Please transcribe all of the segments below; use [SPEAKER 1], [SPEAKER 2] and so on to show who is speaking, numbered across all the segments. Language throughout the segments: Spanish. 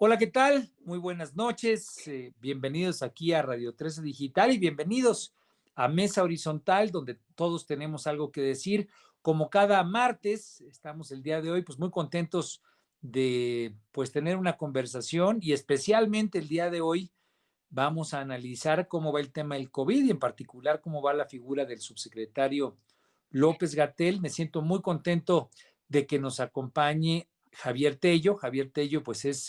[SPEAKER 1] Hola, ¿qué tal? Muy buenas noches. Bienvenidos aquí a Radio 13 Digital y bienvenidos a Mesa Horizontal, donde todos tenemos algo que decir. Como cada martes, estamos el día de hoy pues muy contentos de pues tener una conversación y especialmente el día de hoy vamos a analizar cómo va el tema del COVID y en particular cómo va la figura del subsecretario López-Gatell. Me siento muy contento de que nos acompañe Javier Tello. Javier Tello, pues es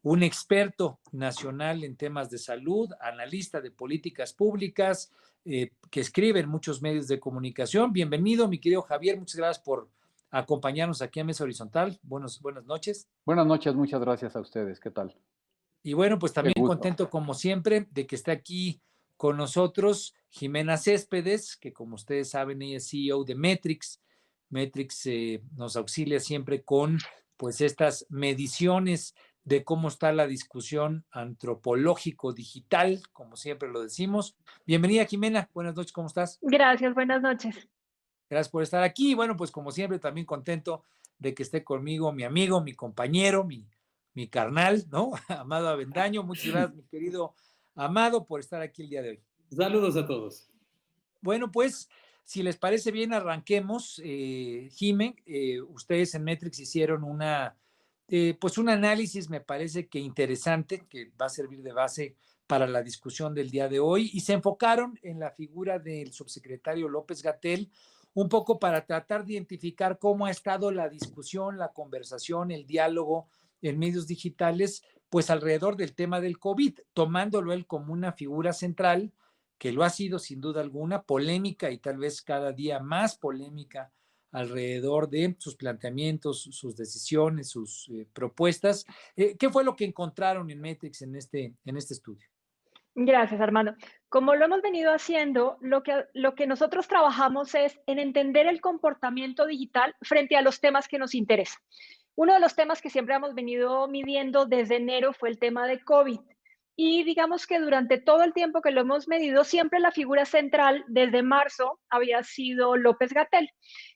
[SPEAKER 1] un experto nacional en temas de salud, analista de políticas públicas, que escribe en muchos medios de comunicación. Bienvenido, mi querido Javier. Muchas gracias por acompañarnos aquí a Mesa Horizontal. Buenas noches.
[SPEAKER 2] Buenas noches, muchas gracias a ustedes. ¿Qué tal?
[SPEAKER 1] Y bueno, pues
[SPEAKER 2] Qué
[SPEAKER 1] también
[SPEAKER 2] gusto.
[SPEAKER 1] contento como siempre de que esté aquí con nosotros Jimena Céspedes, que como ustedes saben, ella es CEO de Metrix. Metrix nos auxilia siempre con pues estas mediciones de cómo está la discusión antropológico digital, como siempre lo decimos. Bienvenida, Jimena. Buenas noches, ¿cómo estás?
[SPEAKER 3] Gracias, buenas noches.
[SPEAKER 1] Gracias por estar aquí. Bueno, pues como siempre, también contento de que esté conmigo mi amigo, mi compañero, mi carnal, ¿no? Amado Avendaño. Muchas gracias, mi querido Amado, por estar aquí el día de hoy.
[SPEAKER 4] Saludos a todos.
[SPEAKER 1] Bueno, pues, si les parece bien, arranquemos. Jimen, ustedes en Metrix hicieron pues un análisis, me parece que interesante, que va a servir de base para la discusión del día de hoy, y se enfocaron en la figura del subsecretario López-Gatell, un poco para tratar de identificar cómo ha estado la discusión, la conversación, el diálogo en medios digitales, pues alrededor del tema del COVID, tomándolo él como una figura central, que lo ha sido sin duda alguna, polémica y tal vez cada día más polémica alrededor de sus planteamientos, sus decisiones, sus propuestas. ¿Qué fue lo que encontraron en Metrix en este estudio?
[SPEAKER 3] Gracias, Armando. Como lo hemos venido haciendo, lo que nosotros trabajamos es en entender el comportamiento digital frente a los temas que nos interesan. Uno de los temas que siempre hemos venido midiendo desde enero fue el tema de COVID. Y digamos que durante todo el tiempo que lo hemos medido, siempre la figura central desde marzo había sido López-Gatell.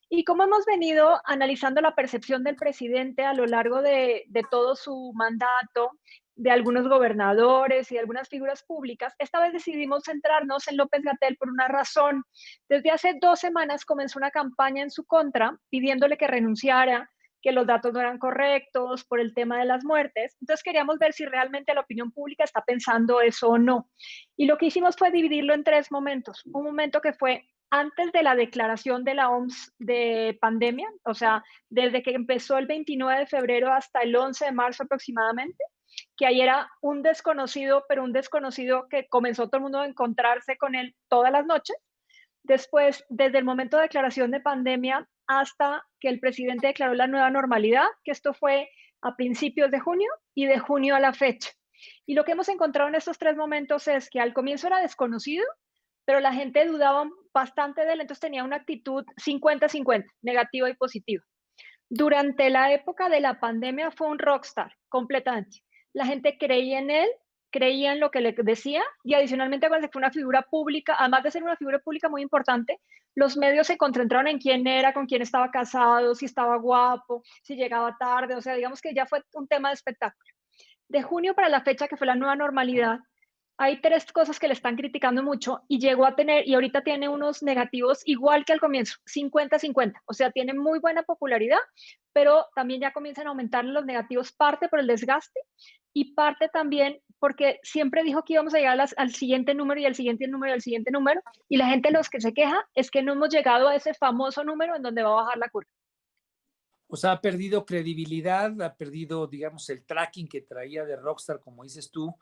[SPEAKER 3] Y como hemos venido analizando la percepción del presidente a lo largo de todo su mandato, de algunos gobernadores y de algunas figuras públicas, esta vez decidimos centrarnos en López-Gatell por una razón. Desde hace 2 semanas comenzó una campaña en su contra pidiéndole que renunciara, que los datos no eran correctos por el tema de las muertes. Entonces queríamos ver si realmente la opinión pública está pensando eso o no. Y lo que hicimos fue dividirlo en 3 momentos. Un momento que fue antes de la declaración de la OMS de pandemia, o sea, desde que empezó el 29 de febrero hasta el 11 de marzo aproximadamente, que ahí era un desconocido, pero un desconocido que comenzó todo el mundo a encontrarse con él todas las noches. Después, desde el momento de declaración de pandemia hasta que el presidente declaró la nueva normalidad, que esto fue a principios de junio y de junio a la fecha. Y lo que hemos encontrado en estos 3 momentos es que al comienzo era desconocido, pero la gente dudaba bastante de él, entonces tenía una actitud 50-50, negativa y positiva. Durante la época de la pandemia fue un rockstar, completamente. La gente creía en él, creía en lo que le decía y adicionalmente cuando fue una figura pública, además de ser una figura pública muy importante, los medios se concentraron en quién era, con quién estaba casado, si estaba guapo, si llegaba tarde, o sea, digamos que ya fue un tema de espectáculo. De junio para la fecha que fue la nueva normalidad, hay 3 cosas que le están criticando mucho y llegó a tener, y ahorita tiene unos negativos igual que al comienzo, 50-50. O sea, tiene muy buena popularidad, pero también ya comienzan a aumentar los negativos, parte por el desgaste y parte también porque siempre dijo que íbamos a llegar al siguiente número y al siguiente número y al siguiente número, y la gente los que se queja es que no hemos llegado a ese famoso número en donde va a bajar la curva.
[SPEAKER 1] O sea, ha perdido credibilidad, ha perdido, digamos, el tracking que traía de Rockstar, como dices tú,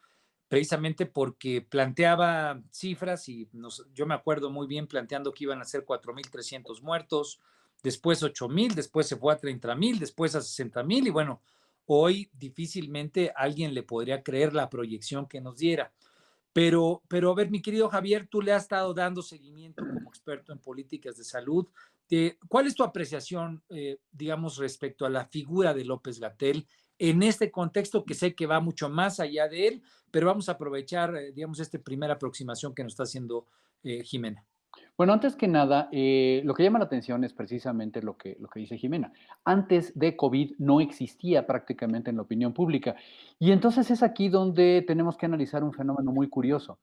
[SPEAKER 1] precisamente porque planteaba cifras y yo me acuerdo muy bien planteando que iban a ser 4,300 muertos, después 8,000, después se fue a 30,000, después a 60,000 y bueno, hoy difícilmente alguien le podría creer la proyección que nos diera. Pero a ver, mi querido Javier, tú le has estado dando seguimiento como experto en políticas de salud. ¿Cuál es tu apreciación, digamos, respecto a la figura de López-Gatell en este contexto que sé que va mucho más allá de él, pero vamos a aprovechar, digamos, esta primera aproximación que nos está haciendo Jimena?
[SPEAKER 2] Bueno, antes que nada, lo que llama la atención es precisamente lo que dice Jimena. Antes de COVID no existía prácticamente en la opinión pública. Y entonces es aquí donde tenemos que analizar un fenómeno muy curioso.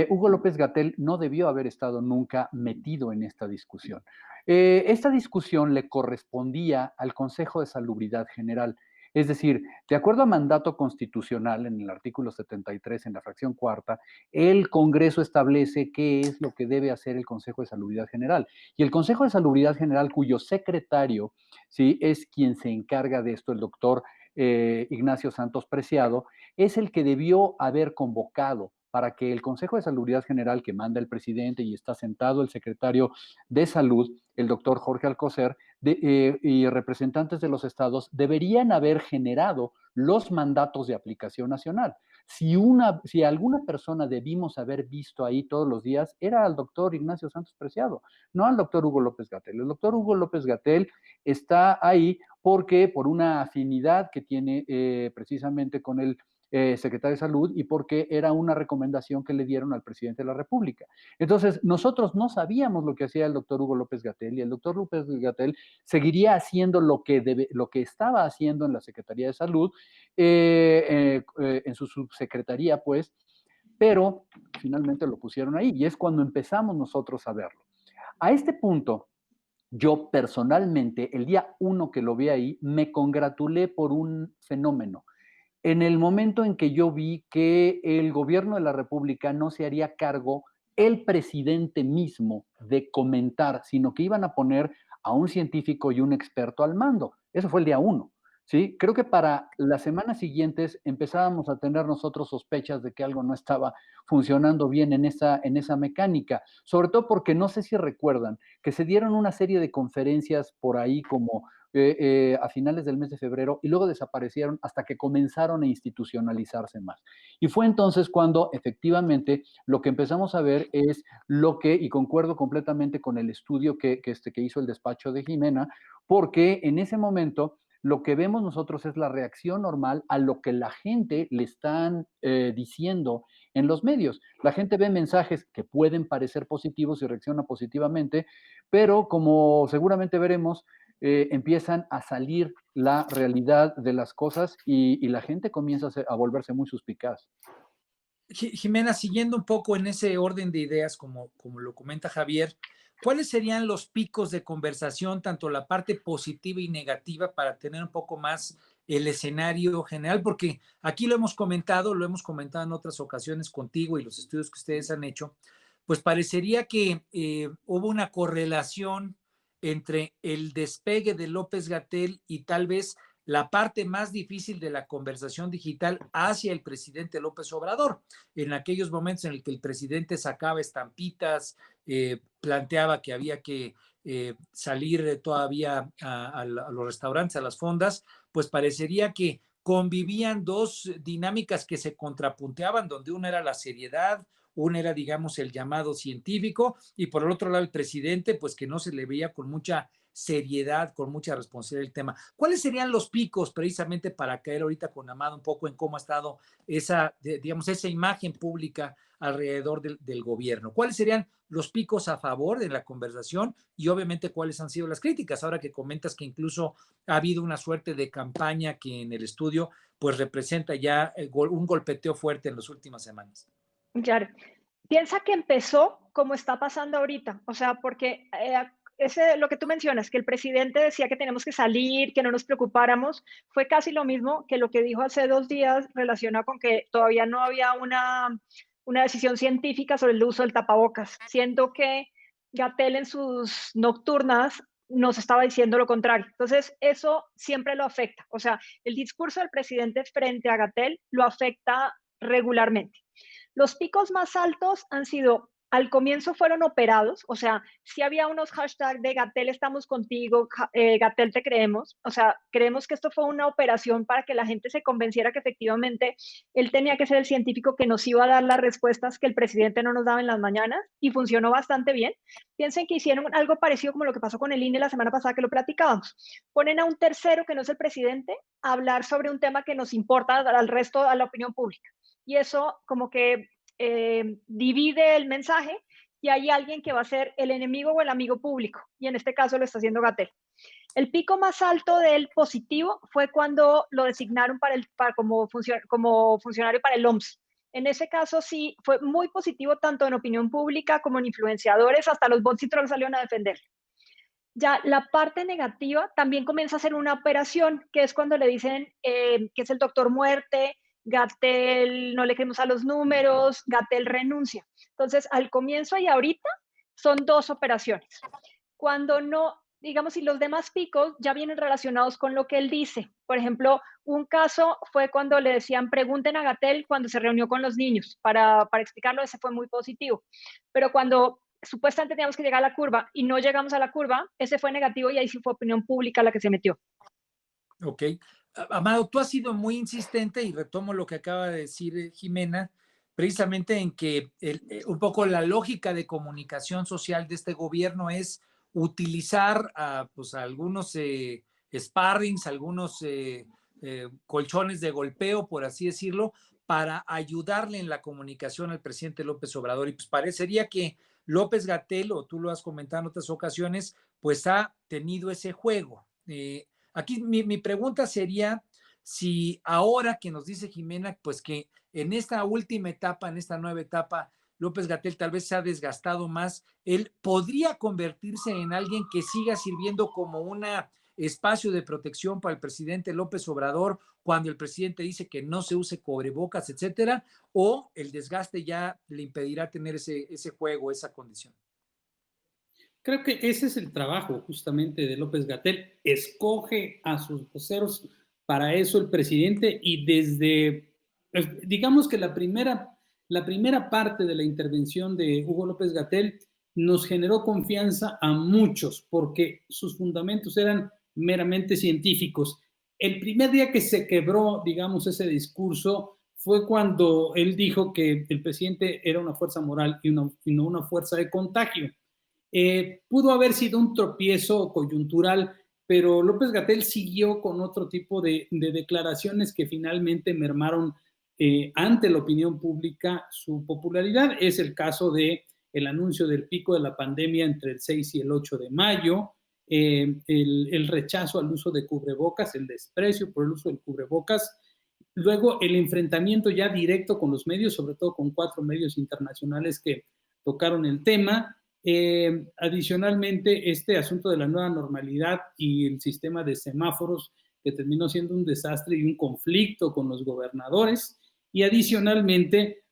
[SPEAKER 2] Hugo López-Gatell no debió haber estado nunca metido en esta discusión. Esta discusión le correspondía al Consejo de Salubridad General. Es decir, de acuerdo a mandato constitucional en el artículo 73, en la fracción cuarta, el Congreso establece qué es lo que debe hacer el Consejo de Salubridad General. Y el Consejo de Salubridad General, cuyo secretario, ¿sí?, es quien se encarga de esto, el doctor Ignacio Santos Preciado, es el que debió haber convocado para que el Consejo de Salubridad General, que manda el presidente y está sentado el secretario de Salud, el doctor Jorge Alcocer, y representantes de los estados, deberían haber generado los mandatos de aplicación nacional. Si alguna persona debimos haber visto ahí todos los días, era al doctor Ignacio Santos Preciado, no al doctor Hugo López-Gatell. El doctor Hugo López-Gatell está ahí porque por una afinidad que tiene precisamente con el secretario de Salud y porque era una recomendación que le dieron al presidente de la República. Entonces, nosotros no sabíamos lo que hacía el doctor Hugo López-Gatell y el doctor López-Gatell seguiría haciendo lo que estaba haciendo en la Secretaría de Salud, en su subsecretaría, pues, pero finalmente lo pusieron ahí y es cuando empezamos nosotros a verlo. A este punto, yo personalmente, el día uno que lo vi ahí, me congratulé por un fenómeno. En el momento en que yo vi que el gobierno de la República no se haría cargo el presidente mismo de comentar, sino que iban a poner a un científico y un experto al mando. Eso fue el día uno. ¿Sí? Creo que para las semanas siguientes empezábamos a tener nosotros sospechas de que algo no estaba funcionando bien en esa mecánica, sobre todo porque no sé si recuerdan que se dieron una serie de conferencias por ahí como a finales del mes de febrero y luego desaparecieron hasta que comenzaron a institucionalizarse más. Y fue entonces cuando efectivamente lo que empezamos a ver es lo que, y concuerdo completamente con el estudio que hizo el despacho de Jimena, porque en ese momento lo que vemos nosotros es la reacción normal a lo que la gente le están diciendo en los medios. La gente ve mensajes que pueden parecer positivos y reacciona positivamente, pero como seguramente veremos, empiezan a salir la realidad de las cosas y la gente comienza a volverse muy suspicaz.
[SPEAKER 1] Jimena, siguiendo un poco en ese orden de ideas, como lo comenta Javier, ¿cuáles serían los picos de conversación, tanto la parte positiva y negativa, para tener un poco más el escenario general? Porque aquí lo hemos comentado en otras ocasiones contigo y los estudios que ustedes han hecho, pues parecería que hubo una correlación entre el despegue de López-Gatell y tal vez la parte más difícil de la conversación digital hacia el presidente López Obrador, en aquellos momentos en el que el presidente sacaba estampitas, planteaba que había que salir todavía a los restaurantes, a las fondas, pues parecería que convivían dos dinámicas que se contrapunteaban, donde una era la seriedad, una era, digamos, el llamado científico, y por el otro lado el presidente, pues que no se le veía con mucha seriedad, con mucha responsabilidad el tema. ¿Cuáles serían los picos precisamente para caer ahorita con Amado un poco en cómo ha estado esa, digamos, esa imagen pública alrededor del gobierno? ¿Cuáles serían los picos a favor de la conversación y obviamente cuáles han sido las críticas? Ahora que comentas que incluso ha habido una suerte de campaña que en el estudio pues representa ya un golpeteo fuerte en las últimas semanas.
[SPEAKER 3] Claro. Piensa que empezó como está pasando ahorita, o sea, porque lo que tú mencionas, que el presidente decía que tenemos que salir, que no nos preocupáramos, fue casi lo mismo que lo que dijo hace 2 días relacionado con que todavía no había una decisión científica sobre el uso del tapabocas, siendo que Gatell en sus nocturnas nos estaba diciendo lo contrario. Entonces, eso siempre lo afecta. O sea, el discurso del presidente frente a Gatell lo afecta regularmente. Los picos más altos han sido, al comienzo fueron operados, o sea, sí había unos hashtags de Gatell estamos contigo, Gatell te creemos, o sea, creemos que esto fue una operación para que la gente se convenciera que efectivamente él tenía que ser el científico que nos iba a dar las respuestas que el presidente no nos daba en las mañanas y funcionó bastante bien. Piensen que hicieron algo parecido como lo que pasó con el INE la semana pasada que lo platicábamos. Ponen a un tercero que no es el presidente a hablar sobre un tema que nos importa al resto, a la opinión pública. Y eso como que divide el mensaje y hay alguien que va a ser el enemigo o el amigo público, y en este caso lo está haciendo Gatell. El pico más alto del positivo fue cuando lo designaron como funcionario para el OMS. En ese caso sí fue muy positivo tanto en opinión pública como en influenciadores, hasta los bots y trolls salieron a defender. Ya la parte negativa también comienza a ser una operación, que es cuando le dicen que es el doctor muerte, Gatell no le creemos a los números, Gatell renuncia. Entonces, al comienzo y ahorita son dos operaciones. Cuando no, digamos, si los demás picos ya vienen relacionados con lo que él dice. Por ejemplo, un caso fue cuando le decían, pregunten a Gatell cuando se reunió con los niños. Para explicarlo, ese fue muy positivo. Pero cuando supuestamente teníamos que llegar a la curva y no llegamos a la curva, ese fue negativo y ahí sí fue opinión pública la que se metió.
[SPEAKER 1] Ok. Amado, tú has sido muy insistente y retomo lo que acaba de decir Jimena, precisamente en que un poco la lógica de comunicación social de este gobierno es utilizar pues, algunos sparrings, algunos colchones de golpeo, por así decirlo, para ayudarle en la comunicación al presidente López Obrador. Y pues parecería que López-Gatell, o tú lo has comentado en otras ocasiones, pues ha tenido ese juego. Aquí mi pregunta sería si ahora que nos dice Jimena, pues que en esta última etapa, en esta nueva etapa, López-Gatell tal vez se ha desgastado más, él podría convertirse en alguien que siga sirviendo como un espacio de protección para el presidente López Obrador cuando el presidente dice que no se use cubrebocas, etcétera, o el desgaste ya le impedirá tener ese juego, esa condición.
[SPEAKER 4] Creo que ese es el trabajo justamente de López-Gatell. Escoge a sus voceros para eso el presidente y digamos que la primera parte de la intervención de Hugo López-Gatell nos generó confianza a muchos porque sus fundamentos eran meramente científicos. El primer día que se quebró, digamos, ese discurso fue cuando él dijo que el presidente era una fuerza moral y no una fuerza de contagio. Pudo haber sido un tropiezo coyuntural, pero López-Gatell siguió con otro tipo de declaraciones que finalmente mermaron ante la opinión pública su popularidad. Es el caso del anuncio del pico de la pandemia entre el 6 y el 8 de mayo, el rechazo al uso de cubrebocas, el desprecio por el uso del cubrebocas, luego el enfrentamiento ya directo con los medios, sobre todo con 4 medios internacionales que tocaron el tema. Adicionalmente, este asunto de la nueva normalidad y el sistema de semáforos que terminó siendo un desastre y un conflicto con los gobernadores. Y adicionalmente,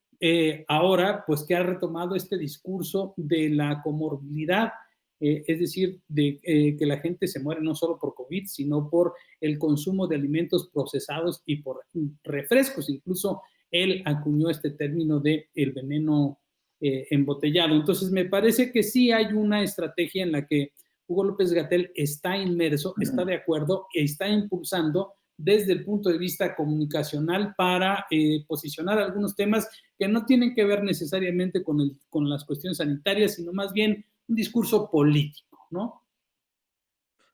[SPEAKER 4] ahora, pues que ha retomado este discurso de la comorbilidad, es decir, de que la gente se muere no solo por COVID, sino por el consumo de alimentos procesados y por refrescos. Incluso él acuñó este término de el veneno embotellado. Entonces, me parece que sí hay una estrategia en la que Hugo López-Gatell está inmerso, está de acuerdo, está impulsando desde el punto de vista comunicacional para posicionar algunos temas que no tienen que ver necesariamente con las cuestiones sanitarias, sino más bien un discurso político, ¿no?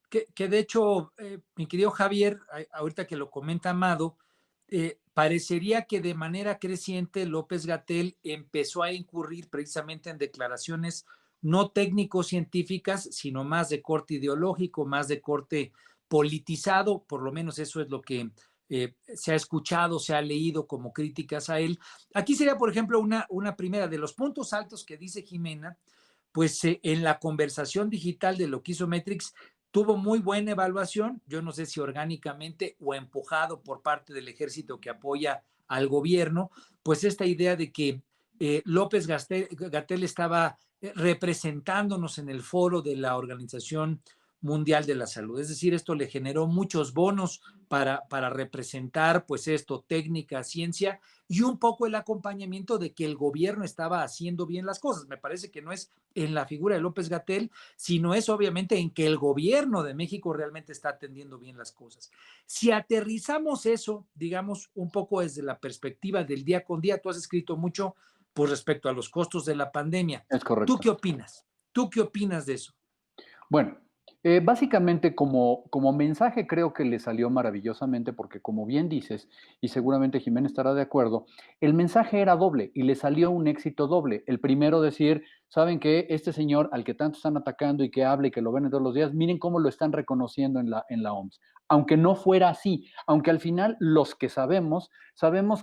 [SPEAKER 1] Que de hecho, mi querido Javier, ahorita que lo comenta Amado, parecería que de manera creciente López-Gatell empezó a incurrir precisamente en declaraciones no técnico-científicas, sino más de corte ideológico, más de corte politizado, por lo menos eso es lo que se ha escuchado, se ha leído como críticas a él. Aquí sería, por ejemplo, una primera de los puntos altos que dice Jimena, pues en la conversación digital de lo que hizo Metrix, tuvo muy buena evaluación, yo no sé si orgánicamente o empujado por parte del ejército que apoya al gobierno, pues esta idea de que López-Gatell estaba representándonos en el foro de la Organización Mundial de la Salud. Es decir, esto le generó muchos bonos para representar, pues esto, técnica, ciencia y un poco el acompañamiento de que el gobierno estaba haciendo bien las cosas. Me parece que no es en la figura de López-Gatell, sino es obviamente en que el gobierno de México realmente está atendiendo bien las cosas. Si aterrizamos eso, digamos, un poco desde la perspectiva del día con día, tú has escrito mucho pues, respecto a los costos de la pandemia.
[SPEAKER 2] Es correcto.
[SPEAKER 1] ¿Tú qué opinas? ¿Tú qué opinas de eso?
[SPEAKER 2] Bueno, básicamente como mensaje creo que le salió maravillosamente porque como bien dices, y seguramente Jimena estará de acuerdo, el mensaje era doble y le salió un éxito doble. El primero decir, saben que este señor al que tanto están atacando y que habla y que lo ven todos los días, miren cómo lo están reconociendo en la OMS. Aunque no fuera así, aunque al final los que sabemos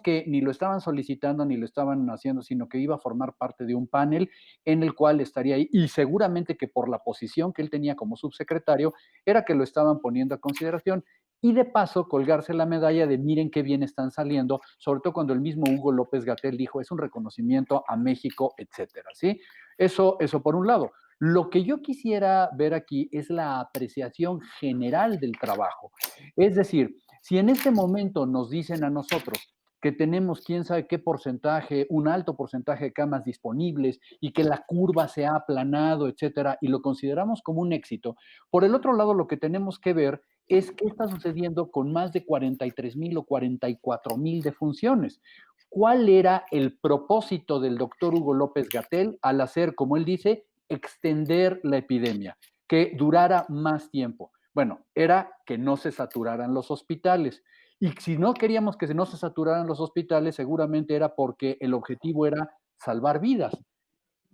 [SPEAKER 2] que ni lo estaban solicitando ni lo estaban haciendo, sino que iba a formar parte de un panel en el cual estaría ahí, y seguramente que por la posición que él tenía como subsecretario, era que lo estaban poniendo a consideración, y de paso colgarse la medalla de miren qué bien están saliendo, sobre todo cuando el mismo Hugo López-Gatell dijo, es un reconocimiento a México, etcétera, ¿sí? Eso por un lado. Lo que yo quisiera ver aquí es la apreciación general del trabajo. Es decir, si en este momento nos dicen a nosotros que tenemos quién sabe qué porcentaje, un alto porcentaje de camas disponibles y que la curva se ha aplanado, etcétera, y lo consideramos como un éxito, por el otro lado lo que tenemos que ver es qué está sucediendo con más de 43,000 o 44,000 defunciones. ¿Cuál era el propósito del doctor Hugo López-Gatell al hacer, como él dice, extender la epidemia, que durara más tiempo? Bueno, era que no se saturaran los hospitales. Y si no queríamos que no se saturaran los hospitales, seguramente era porque el objetivo era salvar vidas.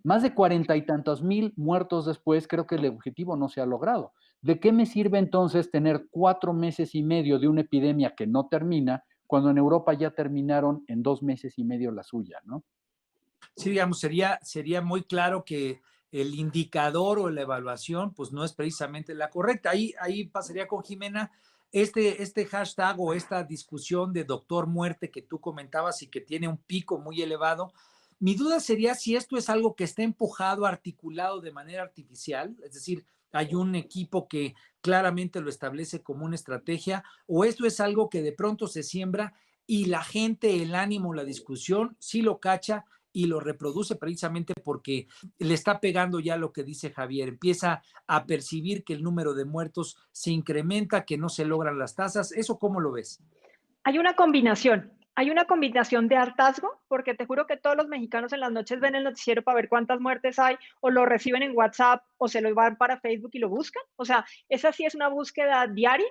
[SPEAKER 2] Más de 40 y tantos mil muertos después, creo que el objetivo no se ha logrado. ¿De qué me sirve entonces tener 4 meses y medio de una epidemia que no termina, cuando en Europa ya terminaron en 2 meses y medio la suya, ¿no?
[SPEAKER 1] Sí, digamos, sería muy claro que el indicador o la evaluación, pues no es precisamente la correcta. Ahí pasaría con Jimena este hashtag o esta discusión de doctor muerte que tú comentabas y que tiene un pico muy elevado. Mi duda sería si esto es algo que está empujado, articulado de manera artificial, es decir, hay un equipo que claramente lo establece como una estrategia, o esto es algo que de pronto se siembra y la gente, el ánimo, la discusión, sí lo cacha y lo reproduce precisamente porque le está pegando ya lo que dice Javier, empieza a percibir que el número de muertos se incrementa, que no se logran las tasas. ¿Eso cómo lo ves?
[SPEAKER 3] Hay una combinación de hartazgo, porque te juro que todos los mexicanos en las noches ven el noticiero para ver cuántas muertes hay, o lo reciben en WhatsApp, o se lo van para Facebook y lo buscan. O sea, esa sí es una búsqueda diaria.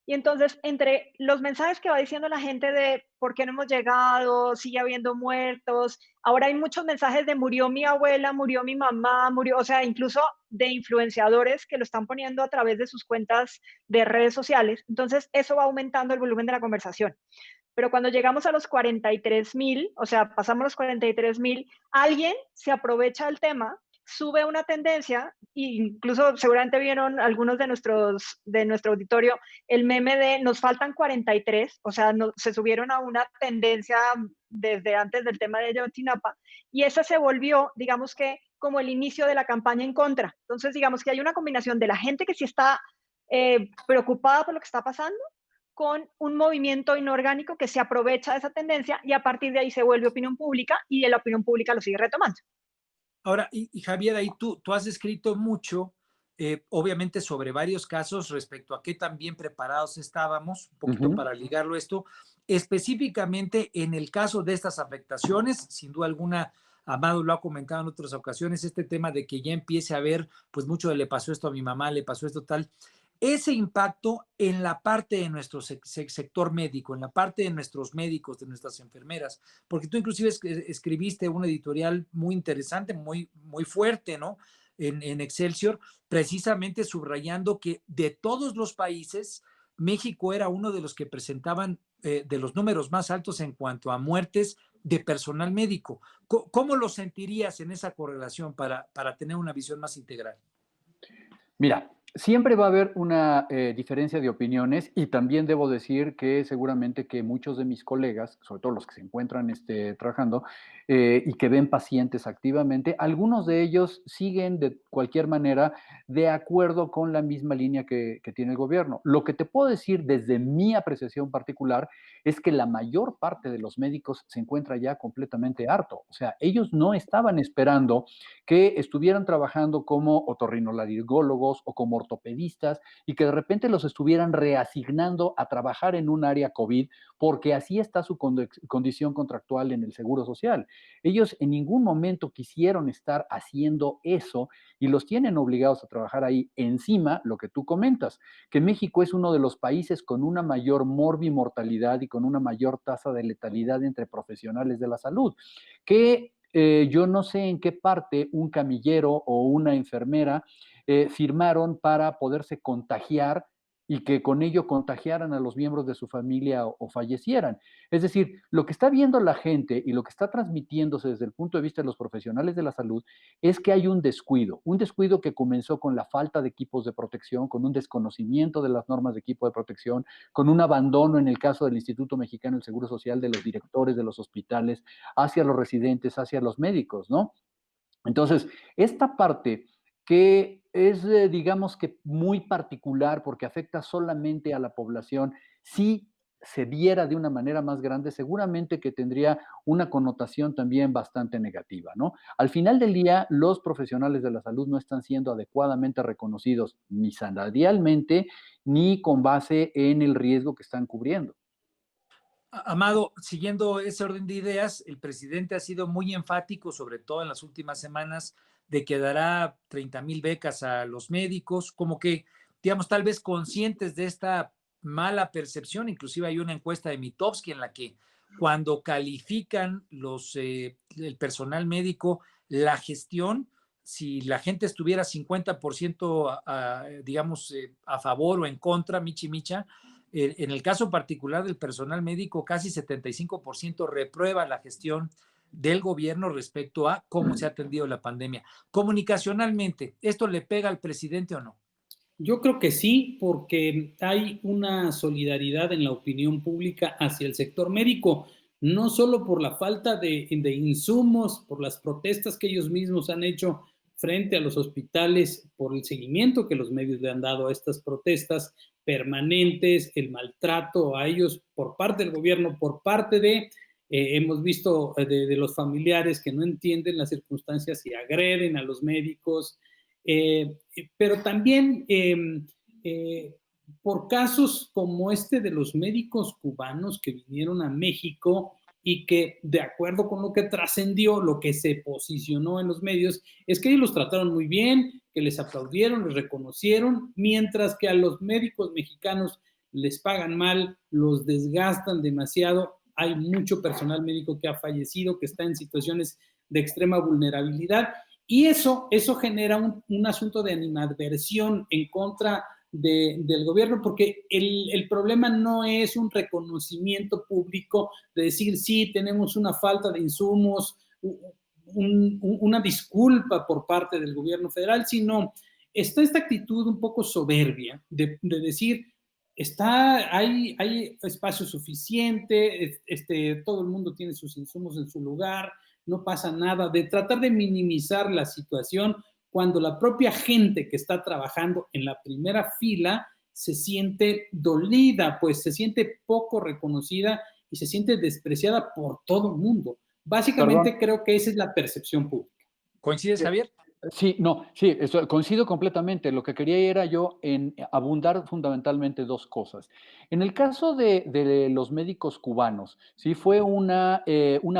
[SPEAKER 3] Y entonces, entre los mensajes que va diciendo la gente de por qué no hemos llegado, sigue habiendo muertos, ahora hay muchos mensajes de murió mi abuela, murió mi mamá, murió, o sea, incluso de influenciadores que lo están poniendo a través de sus cuentas de redes sociales. Entonces, eso va aumentando el volumen de la conversación. Pero cuando llegamos a los 43,000, o sea, pasamos los 43,000, alguien se aprovecha del tema, sube una tendencia, e incluso seguramente vieron algunos de nuestro auditorio el meme de nos faltan 43, o sea, no, se subieron a una tendencia desde antes del tema de Yotinapa, y esa se volvió, digamos que, como el inicio de la campaña en contra. Entonces, digamos que hay una combinación de la gente que sí está preocupada por lo que está pasando, con un movimiento inorgánico que se aprovecha de esa tendencia y a partir de ahí se vuelve opinión pública y la opinión pública lo sigue retomando.
[SPEAKER 1] Ahora, y Javier, ahí tú has escrito mucho, obviamente sobre varios casos respecto a qué tan bien preparados estábamos, un poquito para ligarlo esto, específicamente en el caso de estas afectaciones, sin duda alguna, Amado lo ha comentado en otras ocasiones, este tema de que ya empiece a ver, pues mucho de le pasó esto a mi mamá, le pasó esto tal, ese impacto en la parte de nuestro sector médico, en la parte de nuestros médicos, de nuestras enfermeras, porque tú inclusive escribiste un editorial muy interesante, muy fuerte, ¿no? En Excelsior, precisamente subrayando que de todos los países, México era uno de los que presentaban de los números más altos en cuanto a muertes de personal médico. ¿Cómo lo sentirías en esa correlación para tener una visión más integral?
[SPEAKER 2] Mira, siempre va a haber una diferencia de opiniones, y también debo decir que seguramente que muchos de mis colegas, sobre todo los que se encuentran trabajando y que ven pacientes activamente, algunos de ellos siguen de cualquier manera de acuerdo con la misma línea que tiene el gobierno. Lo que te puedo decir desde mi apreciación particular es que la mayor parte de los médicos se encuentra ya completamente harto. O sea, ellos no estaban esperando que estuvieran trabajando como otorrinolaringólogos o como ortopedistas y que de repente los estuvieran reasignando a trabajar en un área COVID, porque así está su condición contractual en el Seguro Social. Ellos en ningún momento quisieron estar haciendo eso y los tienen obligados a trabajar ahí. Encima, lo que tú comentas, que México es uno de los países con una mayor morbimortalidad y con una mayor tasa de letalidad entre profesionales de la salud, que yo no sé en qué parte un camillero o una enfermera firmaron para poderse contagiar y que con ello contagiaran a los miembros de su familia o fallecieran. Es decir, lo que está viendo la gente y lo que está transmitiéndose desde el punto de vista de los profesionales de la salud es que hay un descuido que comenzó con la falta de equipos de protección, con un desconocimiento de las normas de equipo de protección, con un abandono en el caso del Instituto Mexicano del Seguro Social de los directores de los hospitales hacia los residentes, hacia los médicos, ¿no? Entonces, esta parte que es, digamos que muy particular porque afecta solamente a la población, si se viera de una manera más grande, seguramente que tendría una connotación también bastante negativa, ¿no? Al final del día, los profesionales de la salud no están siendo adecuadamente reconocidos ni salarialmente ni con base en el riesgo que están cubriendo.
[SPEAKER 1] Amado, siguiendo ese orden de ideas, el presidente ha sido muy enfático, sobre todo en las últimas semanas, de que dará 30,000 becas a los médicos, como que, digamos, tal vez conscientes de esta mala percepción. Inclusive hay una encuesta de Mitofsky en la que cuando califican el personal médico, la gestión, si la gente estuviera 50% digamos, a favor o en contra, michi micha, en el caso particular del personal médico, casi 75% reprueba la gestión del gobierno respecto a cómo se ha atendido la pandemia. Comunicacionalmente, ¿esto le pega al presidente o no?
[SPEAKER 4] Yo creo que sí, porque hay una solidaridad en la opinión pública hacia el sector médico, no solo por la falta de insumos, por las protestas que ellos mismos han hecho frente a los hospitales, por el seguimiento que los medios le han dado a estas protestas permanentes, el maltrato a ellos por parte del gobierno, por parte hemos visto de los familiares que no entienden las circunstancias y agreden a los médicos, pero también por casos como este de los médicos cubanos que vinieron a México y que, de acuerdo con lo que trascendió, lo que se posicionó en los medios, es que ellos los trataron muy bien, que les aplaudieron, les reconocieron, mientras que a los médicos mexicanos les pagan mal, los desgastan demasiado. Hay mucho personal médico que ha fallecido, que está en situaciones de extrema vulnerabilidad. Y eso genera un asunto de animadversión en contra del gobierno, porque el problema no es un reconocimiento público de decir, sí, tenemos una falta de insumos, una disculpa por parte del gobierno federal, sino está esta actitud un poco soberbia de decir, hay espacio suficiente, todo el mundo tiene sus insumos en su lugar, no pasa nada, de tratar de minimizar la situación cuando la propia gente que está trabajando en la primera fila se siente dolida, pues se siente poco reconocida y se siente despreciada por todo el mundo. Básicamente
[SPEAKER 2] Perdón.
[SPEAKER 4] creo que esa es la percepción pública.
[SPEAKER 1] ¿Coincides, Javier?
[SPEAKER 2] Sí, no, sí, coincido completamente. Lo que quería era yo en abundar fundamentalmente dos cosas. En el caso de los médicos cubanos, sí fue una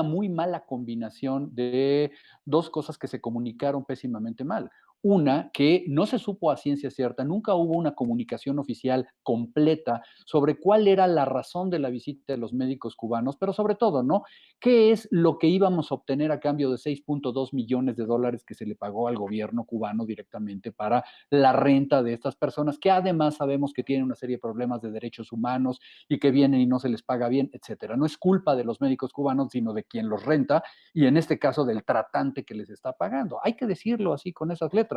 [SPEAKER 2] muy mala combinación de dos cosas que se comunicaron pésimamente mal. Una, que no se supo a ciencia cierta, nunca hubo una comunicación oficial completa sobre cuál era la razón de la visita de los médicos cubanos, pero sobre todo, ¿no? ¿Qué es lo que íbamos a obtener a cambio de 6.2 millones de dólares que se le pagó al gobierno cubano directamente para la renta de estas personas, que además sabemos que tienen una serie de problemas de derechos humanos y que vienen y no se les paga bien, etcétera? No es culpa de los médicos cubanos, sino de quien los renta y en este caso del tratante que les está pagando. Hay que decirlo así con esas letras.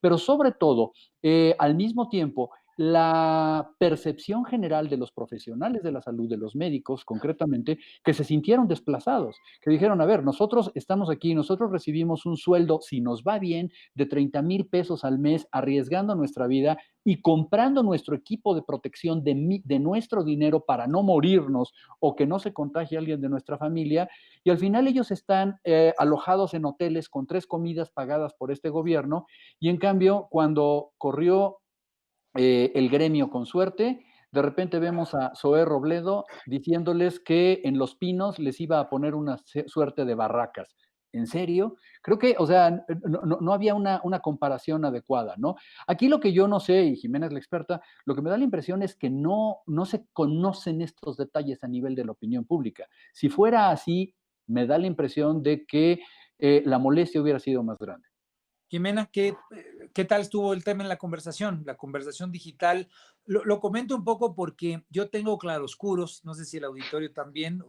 [SPEAKER 2] Pero sobre todo, al mismo tiempo, la percepción general de los profesionales de la salud, de los médicos concretamente, que se sintieron desplazados, que dijeron, a ver, nosotros estamos aquí, nosotros recibimos un sueldo, si nos va bien, de 30,000 pesos al mes, arriesgando nuestra vida y comprando nuestro equipo de protección de nuestro dinero para no morirnos o que no se contagie alguien de nuestra familia, y al final ellos están alojados en hoteles con 3 comidas pagadas por este gobierno, y en cambio, cuando corrió el gremio con suerte, de repente vemos a Zoé Robledo diciéndoles que en Los Pinos les iba a poner una suerte de barracas. ¿En serio? Creo que, o sea, no había una comparación adecuada, ¿no? Aquí lo que yo no sé, y Jimena es la experta, lo que me da la impresión es que no se conocen estos detalles a nivel de la opinión pública. Si fuera así, me da la impresión de que la molestia hubiera sido más grande.
[SPEAKER 1] Jimena, ¿qué tal estuvo el tema en la conversación digital? Lo comento un poco porque yo tengo claroscuros, no sé si el auditorio también,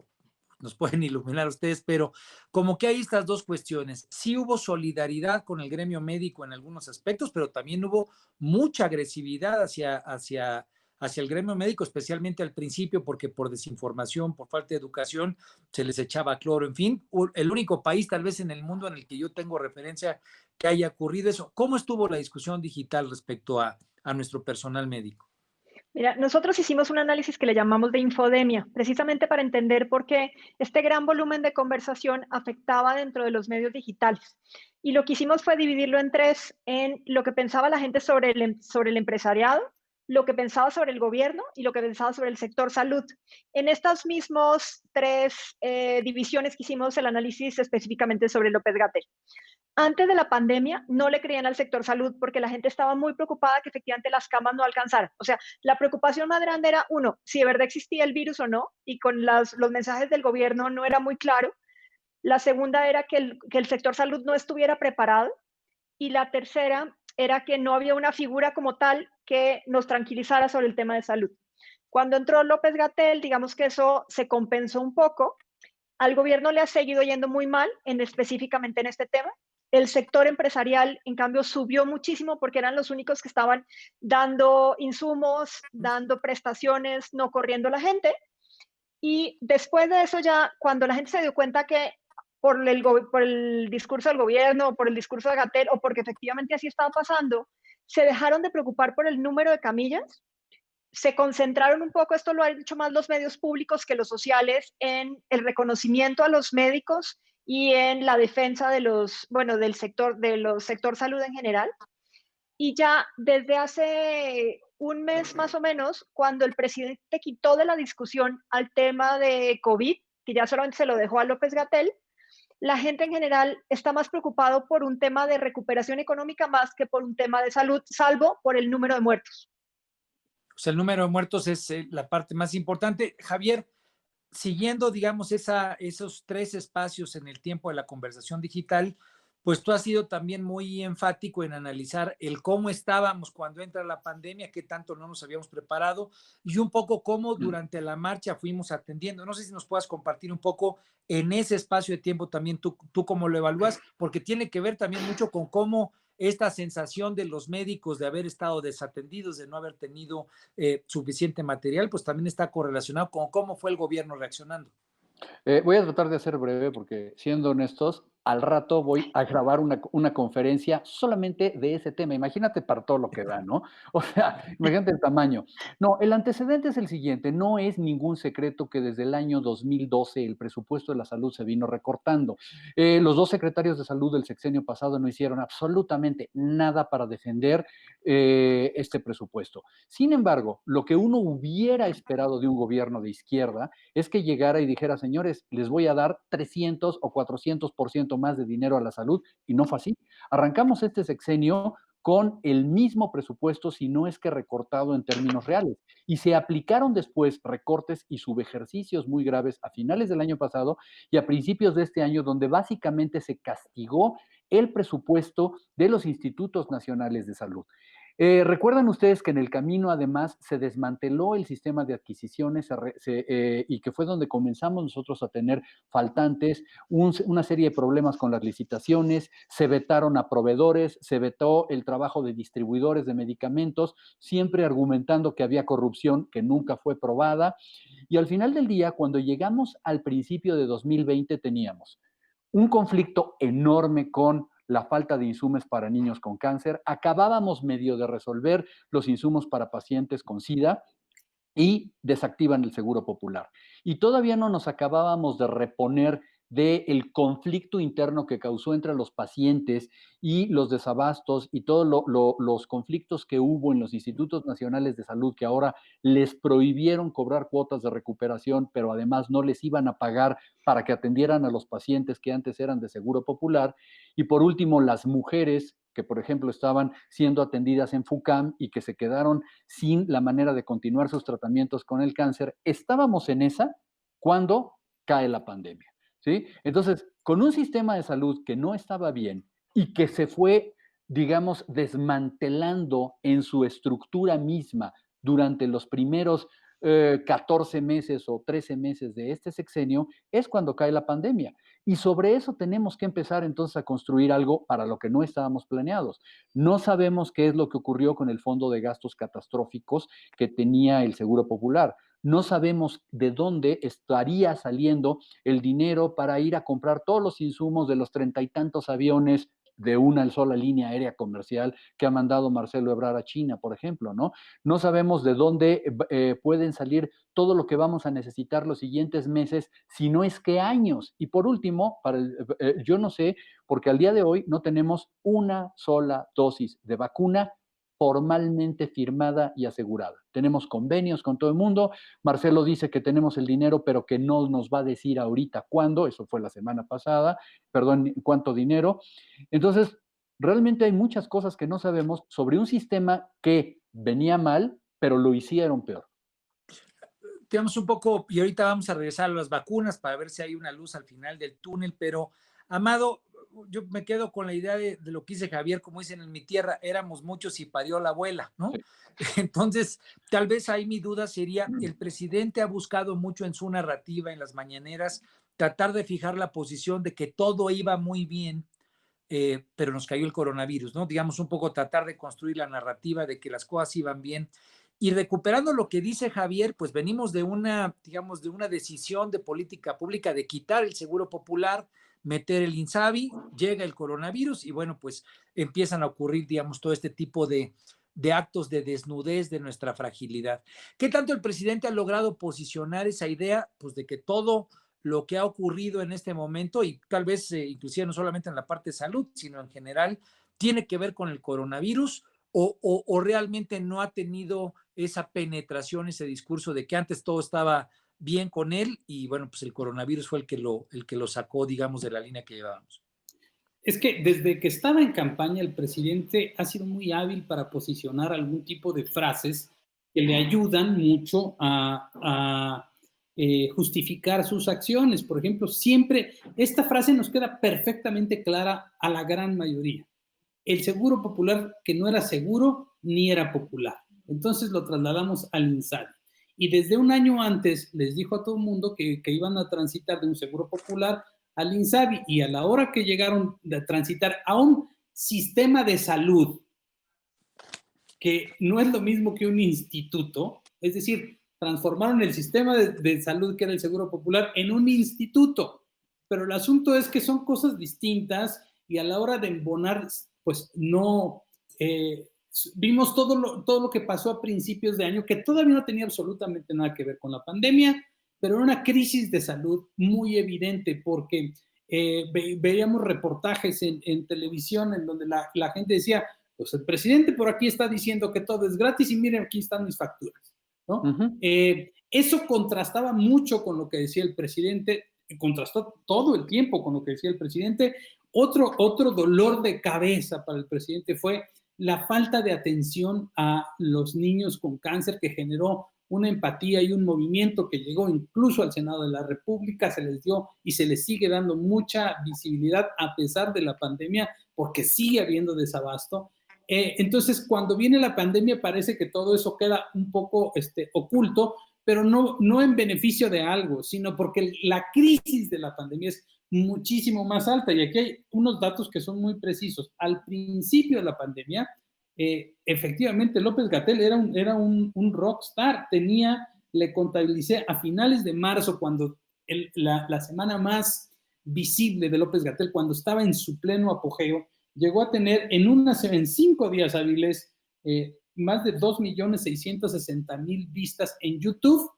[SPEAKER 1] nos pueden iluminar ustedes, pero como que hay estas dos cuestiones. Sí hubo solidaridad con el gremio médico en algunos aspectos, pero también hubo mucha agresividad hacia el gremio médico, especialmente al principio, porque por desinformación, por falta de educación, se les echaba cloro, en fin, el único país tal vez en el mundo en el que yo tengo referencia que haya ocurrido eso. ¿Cómo estuvo la discusión digital respecto a nuestro personal médico?
[SPEAKER 3] Mira, nosotros hicimos un análisis que le llamamos de infodemia, precisamente para entender por qué este gran volumen de conversación afectaba dentro de los medios digitales. Y lo que hicimos fue dividirlo en tres, en lo que pensaba la gente sobre el empresariado, lo que pensaba sobre el gobierno y lo que pensaba sobre el sector salud. En estas mismos tres divisiones que hicimos el análisis específicamente sobre López-Gatell. Antes de la pandemia no le creían al sector salud porque la gente estaba muy preocupada que efectivamente las camas no alcanzaran. O sea, la preocupación más grande era, uno, si de verdad existía el virus o no, y con los mensajes del gobierno no era muy claro. La segunda era que el sector salud no estuviera preparado. Y la tercera era que no había una figura como tal que nos tranquilizara sobre el tema de salud. Cuando entró López-Gatell, digamos que eso se compensó un poco. Al gobierno le ha seguido yendo muy mal, específicamente en este tema. El sector empresarial, en cambio, subió muchísimo porque eran los únicos que estaban dando insumos, dando prestaciones, no corriendo la gente. Y después de eso ya, cuando la gente se dio cuenta que por el discurso del gobierno, por el discurso de Gatell, o porque efectivamente así estaba pasando, se dejaron de preocupar por el número de camillas, se concentraron un poco, esto lo han hecho más los medios públicos que los sociales, en el reconocimiento a los médicos y en la defensa del sector salud en general. Y ya desde hace un mes más o menos, cuando el presidente quitó de la discusión al tema de COVID, que ya solamente se lo dejó a López-Gatell, la gente en general está más preocupado por un tema de recuperación económica más que por un tema de salud, salvo por el número de muertos.
[SPEAKER 1] Pues el número de muertos es la parte más importante. Javier, siguiendo, digamos, esos tres espacios en el tiempo de la conversación digital, pues tú has sido también muy enfático en analizar el cómo estábamos cuando entra la pandemia, qué tanto no nos habíamos preparado y un poco cómo durante la marcha fuimos atendiendo. No sé si nos puedas compartir un poco en ese espacio de tiempo también tú cómo lo evalúas, porque tiene que ver también mucho con cómo esta sensación de los médicos de haber estado desatendidos, de no haber tenido suficiente material, pues también está correlacionado con cómo fue el gobierno reaccionando.
[SPEAKER 2] Voy a tratar de ser breve porque, siendo honestos, al rato voy a grabar una conferencia solamente de ese tema. Imagínate para todo lo que da, ¿no? O sea, imagínate el tamaño. No, el antecedente es el siguiente. No es ningún secreto que desde el año 2012 el presupuesto de la salud se vino recortando. Los dos secretarios de salud del sexenio pasado no hicieron absolutamente nada para defender este presupuesto. Sin embargo, lo que uno hubiera esperado de un gobierno de izquierda es que llegara y dijera, señores, les voy a dar 300 o 400% más de dinero a la salud, y no fue así. Arrancamos este sexenio con el mismo presupuesto, si no es que recortado en términos reales. Y se aplicaron después recortes y subejercicios muy graves a finales del año pasado y a principios de este año, donde básicamente se castigó el presupuesto de los institutos nacionales de salud. Recuerdan ustedes que en el camino además se desmanteló el sistema de adquisiciones y que fue donde comenzamos nosotros a tener faltantes, una serie de problemas con las licitaciones, se vetaron a proveedores, se vetó el trabajo de distribuidores de medicamentos, siempre argumentando que había corrupción que nunca fue probada. Y al final del día, cuando llegamos al principio de 2020, teníamos un conflicto enorme con la falta de insumos para niños con cáncer. Acabábamos medio de resolver los insumos para pacientes con SIDA y desactivan el seguro popular. Y todavía no nos acabábamos de reponer del conflicto interno que causó entre los pacientes y los desabastos y todos los conflictos que hubo en los institutos nacionales de salud, que ahora les prohibieron cobrar cuotas de recuperación, pero además no les iban a pagar para que atendieran a los pacientes que antes eran de seguro popular. Y por último, las mujeres que, por ejemplo, estaban siendo atendidas en FUCAM y que se quedaron sin la manera de continuar sus tratamientos con el cáncer. Estábamos en esa cuando cae la pandemia. ¿sí? Entonces, con un sistema de salud que no estaba bien y que se fue, digamos, desmantelando en su estructura misma durante los primeros 14 meses o 13 meses de este sexenio, es cuando cae la pandemia. Y sobre eso tenemos que empezar entonces a construir algo para lo que no estábamos planeados. No sabemos qué es lo que ocurrió con el fondo de gastos catastróficos que tenía el Seguro Popular. No sabemos de dónde estaría saliendo el dinero para ir a comprar todos los insumos de los 30 y tantos aviones de una sola línea aérea comercial que ha mandado Marcelo Ebrard a China, por ejemplo, ¿no? No sabemos de dónde pueden salir todo lo que vamos a necesitar los siguientes meses, si no es que años. Y por último, yo no sé, porque al día de hoy no tenemos una sola dosis de vacuna formalmente firmada y asegurada. Tenemos convenios con todo el mundo. Marcelo dice que tenemos el dinero, pero que no nos va a decir ahorita cuándo. Eso fue la semana pasada. Perdón, cuánto dinero. Entonces, realmente hay muchas cosas que no sabemos sobre un sistema que venía mal, pero lo hicieron peor.
[SPEAKER 1] Digamos un poco, y ahorita vamos a regresar a las vacunas para ver si hay una luz al final del túnel, pero Amado, yo me quedo con la idea de lo que dice Javier, como dicen en mi tierra, éramos muchos y parió la abuela, ¿no? Sí. Entonces, tal vez ahí mi duda sería, el presidente ha buscado mucho en su narrativa, en las mañaneras, tratar de fijar la posición de que todo iba muy bien, pero nos cayó el coronavirus, ¿no? Digamos, un poco tratar de construir la narrativa de que las cosas iban bien. Y recuperando lo que dice Javier, pues venimos de una, digamos, de una decisión de política pública de quitar el Seguro Popular, meter el INSABI, llega el coronavirus y bueno, pues empiezan a ocurrir, digamos, todo este tipo de actos de desnudez de nuestra fragilidad. ¿Qué tanto el presidente ha logrado posicionar esa idea? Pues de que todo lo que ha ocurrido en este momento y tal vez inclusive no solamente en la parte de salud, sino en general, tiene que ver con el coronavirus o realmente no ha tenido esa penetración, ese discurso de que antes todo estaba bien con él y bueno, pues el coronavirus fue el que lo sacó, digamos, de la línea que llevábamos.
[SPEAKER 4] Es que desde que estaba en campaña el presidente ha sido muy hábil para posicionar algún tipo de frases que le ayudan mucho a justificar sus acciones. Por ejemplo, siempre esta frase nos queda perfectamente clara a la gran mayoría. El Seguro Popular que no era seguro ni era popular. Entonces lo trasladamos al INSABI. Y desde un año antes les dijo a todo el mundo que iban a transitar de un Seguro Popular al INSABI y a la hora que llegaron a transitar a un sistema de salud que no es lo mismo que un instituto, es decir, transformaron el sistema de salud que era el Seguro Popular en un instituto. Pero el asunto es que son cosas distintas y a la hora de embonar, pues no, vimos todo lo que pasó a principios de año, que todavía no tenía absolutamente nada que ver con la pandemia, pero era una crisis de salud muy evidente porque veíamos reportajes en televisión en donde la gente decía, pues el presidente por aquí está diciendo que todo es gratis y miren, aquí están mis facturas, ¿no? Uh-huh. Eso contrastaba mucho con lo que decía el presidente, contrastó todo el tiempo con lo que decía el presidente. Otro dolor de cabeza para el presidente fue la falta de atención a los niños con cáncer que generó una empatía y un movimiento que llegó incluso al Senado de la República, se les dio y se les sigue dando mucha visibilidad a pesar de la pandemia, porque sigue habiendo desabasto. Entonces, cuando viene la pandemia parece que todo eso queda un poco oculto, pero no en beneficio de algo, sino porque la crisis de la pandemia es muchísimo más alta. Y aquí hay unos datos que son muy precisos. Al principio de la pandemia, efectivamente López-Gatell era un rockstar. Le contabilicé a finales de marzo, cuando la semana más visible de López-Gatell, cuando estaba en su pleno apogeo, llegó a tener en 5 días hábiles más de 2.660.000 vistas en YouTube,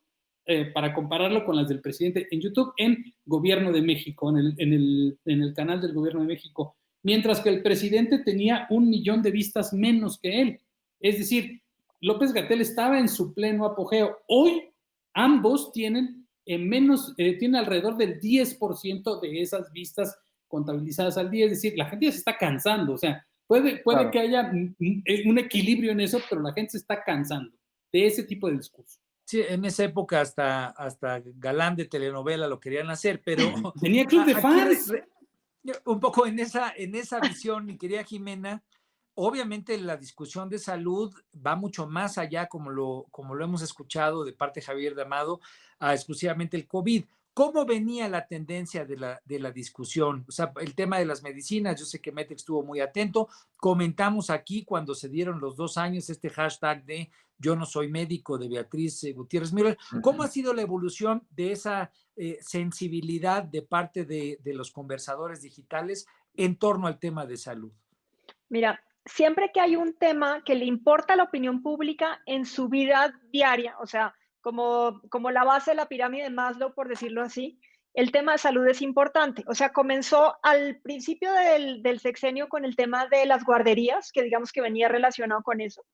[SPEAKER 4] para compararlo con las del presidente en YouTube, en Gobierno de México, en el canal del Gobierno de México, mientras que el presidente tenía 1 millón de vistas menos que él. Es decir, López-Gatell estaba en su pleno apogeo. Hoy ambos tienen alrededor del 10% de esas vistas contabilizadas al día, es decir, la gente ya se está cansando, o sea, puede que haya un equilibrio en eso, pero la gente se está cansando de ese tipo de discurso.
[SPEAKER 1] Sí, en esa época hasta galán de telenovela lo querían hacer, pero
[SPEAKER 4] Tenía club de
[SPEAKER 1] aquí
[SPEAKER 4] fans.
[SPEAKER 1] un poco en esa visión, mi querida Jimena, obviamente la discusión de salud va mucho más allá, como lo hemos escuchado de parte de Javier de Amado, a exclusivamente el COVID. ¿Cómo venía la tendencia de la discusión? O sea, el tema de las medicinas, yo sé que Metex estuvo muy atento. Comentamos aquí cuando se dieron los 2 años este hashtag de yo no soy médico de Beatriz Gutiérrez Müller. ¿Cómo ha sido la evolución de esa sensibilidad de parte de los conversadores digitales en torno al tema de salud?
[SPEAKER 3] Mira, siempre que hay un tema que le importa a la opinión pública en su vida diaria, o sea, como la base de la pirámide de Maslow, por decirlo así, el tema de salud es importante. O sea, comenzó al principio del sexenio con el tema de las guarderías, que digamos que venía relacionado con eso.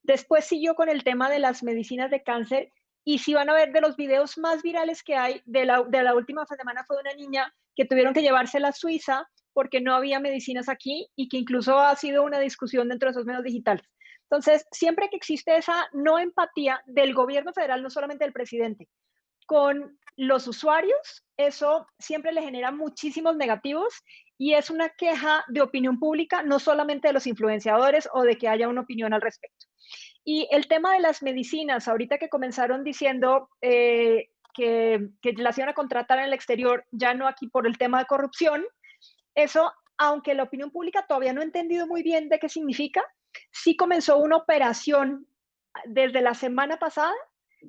[SPEAKER 3] Después siguió con el tema de las medicinas de cáncer. Y si van a ver de los videos más virales que hay de la última semana fue de una niña que tuvieron que llevársela a Suiza porque no había medicinas aquí y que incluso ha sido una discusión dentro de esos medios digitales. Entonces, siempre que existe esa no empatía del gobierno federal, no solamente del presidente, con los usuarios, eso siempre le genera muchísimos negativos y es una queja de opinión pública, no solamente de los influenciadores o de que haya una opinión al respecto. Y el tema de las medicinas, ahorita que comenzaron diciendo que las iban a contratar en el exterior, ya no aquí por el tema de corrupción, eso, aunque la opinión pública todavía no ha entendido muy bien de qué significa, sí comenzó una operación desde la semana pasada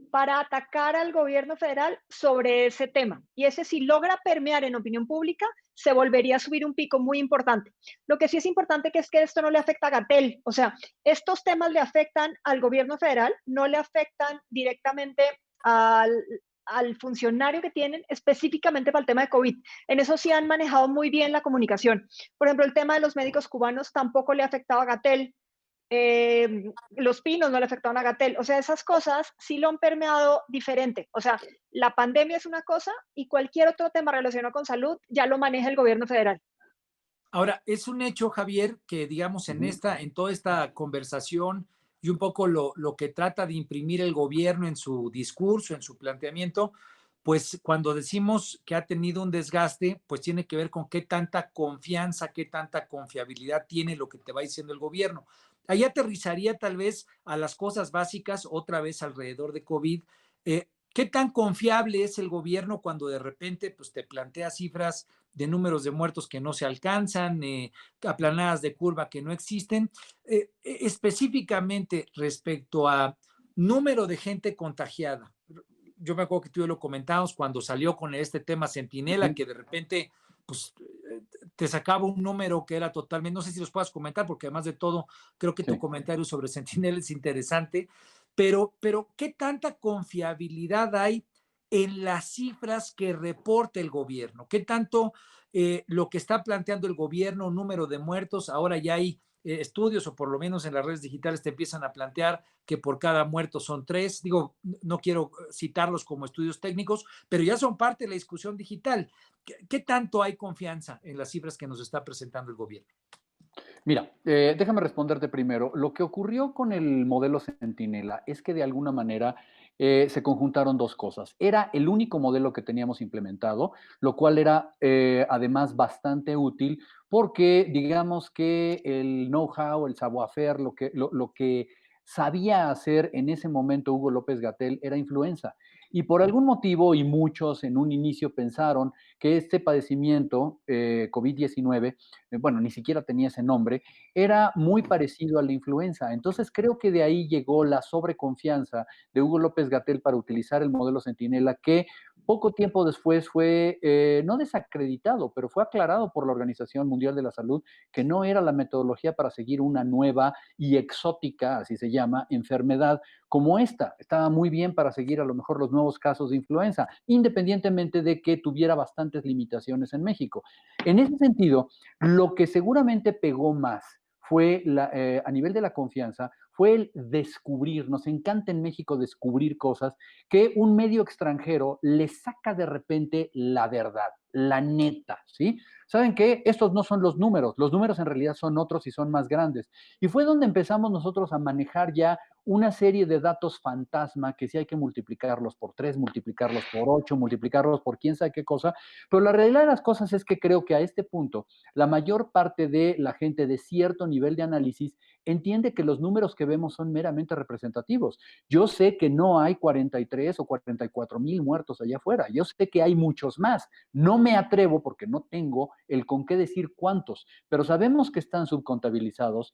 [SPEAKER 3] para atacar al gobierno federal sobre ese tema. Y ese si logra permear en opinión pública, se volvería a subir un pico muy importante. Lo que sí es importante que es que esto no le afecta a Gatel. O sea, estos temas le afectan al gobierno federal, no le afectan directamente al funcionario que tienen específicamente para el tema de COVID. En eso sí han manejado muy bien la comunicación. Por ejemplo, el tema de los médicos cubanos tampoco le afectaba a Gatel. Los pinos no le afectaron a Gatel. O sea, esas cosas sí lo han permeado diferente. O sea, la pandemia es una cosa y cualquier otro tema relacionado con salud ya lo maneja el gobierno federal.
[SPEAKER 1] Ahora, es un hecho, Javier, que digamos en toda esta conversación y un poco lo que trata de imprimir el gobierno en su discurso, en su planteamiento, pues cuando decimos que ha tenido un desgaste, pues tiene que ver con qué tanta confianza, qué tanta confiabilidad tiene lo que te va diciendo el gobierno. Ahí aterrizaría tal vez a las cosas básicas, otra vez alrededor de COVID. ¿Qué tan confiable es el gobierno cuando de repente pues, te plantea cifras de números de muertos que no se alcanzan, aplanadas de curva que no existen? Específicamente respecto a número de gente contagiada. Yo me acuerdo que tú y yo lo comentamos cuando salió con este tema Centinela, que de repente pues, te sacaba un número que era totalmente, no sé si los puedas comentar, porque además de todo, creo que tu comentario sobre Centinela es interesante, pero ¿qué tanta confiabilidad hay en las cifras que reporta el gobierno? ¿Qué tanto lo que está planteando el gobierno, número de muertos, ahora ya hay estudios o por lo menos en las redes digitales te empiezan a plantear que por cada muerto son 3? Digo, no quiero citarlos como estudios técnicos, pero ya son parte de la discusión digital. ¿Qué tanto hay confianza en las cifras que nos está presentando el gobierno?
[SPEAKER 2] Mira, déjame responderte primero. Lo que ocurrió con el modelo Centinela es que de alguna manera se conjuntaron dos cosas. Era el único modelo que teníamos implementado, lo cual era además bastante útil porque digamos que el know-how, el savoir-faire, lo que sabía hacer en ese momento Hugo López-Gatell era influenza. Y por algún motivo, y muchos en un inicio pensaron que este padecimiento, COVID-19, bueno, ni siquiera tenía ese nombre, era muy parecido a la influenza. Entonces creo que de ahí llegó la sobreconfianza de Hugo López-Gatell para utilizar el modelo Centinela, que poco tiempo después fue no desacreditado, pero fue aclarado por la Organización Mundial de la Salud que no era la metodología para seguir una nueva y exótica, así se llama, enfermedad como esta. Estaba muy bien para seguir a lo mejor los nuevos casos de influenza, independientemente de que tuviera bastantes limitaciones en México. En ese sentido, lo que seguramente pegó más fue a nivel de la confianza, fue el descubrir. Nos encanta en México descubrir cosas que un medio extranjero le saca de repente la verdad. la neta, ¿sí? ¿Saben qué? Estos no son los números en realidad son otros y son más grandes. Y fue donde empezamos nosotros a manejar ya una serie de datos fantasma que sí hay que multiplicarlos por 3, multiplicarlos por 8, multiplicarlos por quién sabe qué cosa, pero la realidad de las cosas es que creo que a este punto la mayor parte de la gente de cierto nivel de análisis entiende que los números que vemos son meramente representativos. Yo sé que no hay 43 o 44,000 muertos allá afuera, yo sé que hay muchos más. No me atrevo porque no tengo el con qué decir cuántos, pero sabemos que están subcontabilizados.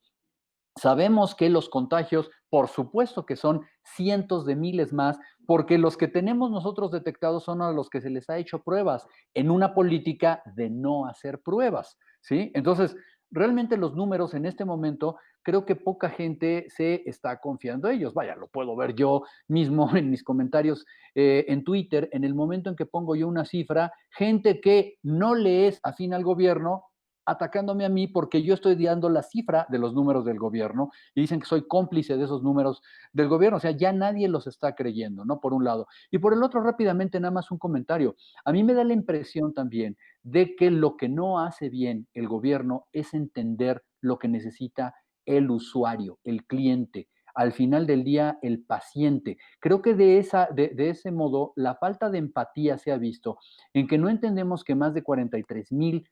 [SPEAKER 2] Sabemos que los contagios, por supuesto que son cientos de miles más, porque los que tenemos nosotros detectados son a los que se les ha hecho pruebas en una política de no hacer pruebas, ¿sí? Entonces, realmente los números en este momento, creo que poca gente se está confiando en ellos. Vaya, lo puedo ver yo mismo en mis comentarios en Twitter, en el momento en que pongo yo una cifra, gente que no le es afín al gobierno atacándome a mí porque yo estoy dando la cifra de los números del gobierno y dicen que soy cómplice de esos números del gobierno. O sea, ya nadie los está creyendo, ¿no? Por un lado. Y por el otro, rápidamente, nada más un comentario. A mí me da la impresión también de que lo que no hace bien el gobierno es entender lo que necesita el usuario, el cliente. Al final del día, el paciente. Creo que de ese modo, la falta de empatía se ha visto en que no entendemos que más de 43,000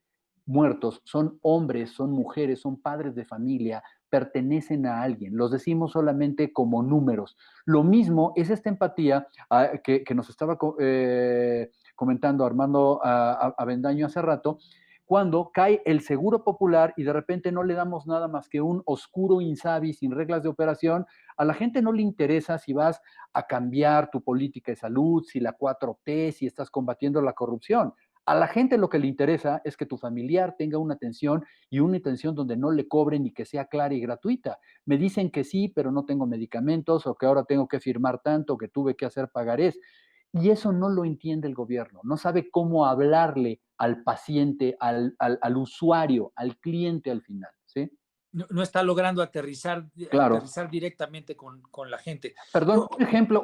[SPEAKER 2] muertos son hombres, son mujeres, son padres de familia, pertenecen a alguien, los decimos solamente como números. Lo mismo es esta empatía que nos estaba comentando Armando Avendaño hace rato, cuando cae el seguro popular y de repente no le damos nada más que un oscuro insabi sin reglas de operación. A la gente no le interesa si vas a cambiar tu política de salud, si la 4T, si estás combatiendo la corrupción. A la gente lo que le interesa es que tu familiar tenga una atención y una atención donde no le cobren y que sea clara y gratuita. Me dicen que sí, pero no tengo medicamentos o que ahora tengo que firmar tanto, que tuve que hacer pagarés. Y eso no lo entiende el gobierno, no sabe cómo hablarle al paciente, al usuario, al cliente al final, ¿sí?
[SPEAKER 1] No está logrando
[SPEAKER 2] Claro.
[SPEAKER 1] aterrizar directamente con la gente.
[SPEAKER 2] Perdón,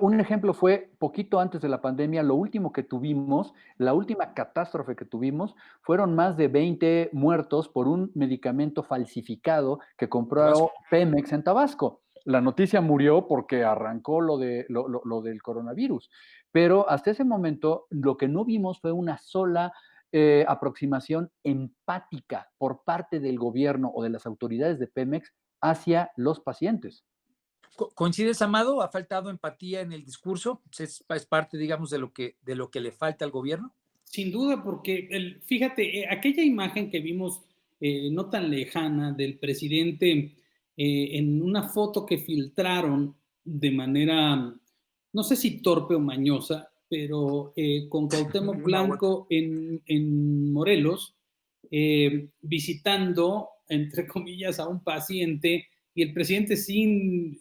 [SPEAKER 2] un ejemplo fue poquito antes de la pandemia, lo último que tuvimos, la última catástrofe que tuvimos, fueron más de 20 muertos por un medicamento falsificado que compró Pemex en Tabasco. La noticia murió porque arrancó lo del coronavirus, pero hasta ese momento lo que no vimos fue una sola aproximación empática por parte del gobierno o de las autoridades de Pemex hacia los pacientes.
[SPEAKER 1] ¿Coincides, Amado? ¿Ha faltado empatía en el discurso? ¿Es parte, digamos, de lo que le falta al gobierno?
[SPEAKER 4] Sin duda, porque fíjate, aquella imagen que vimos no tan lejana del presidente en una foto que filtraron de manera, no sé si torpe o mañosa, pero con Cuauhtémoc Blanco en Morelos, visitando, entre comillas, a un paciente y el presidente sin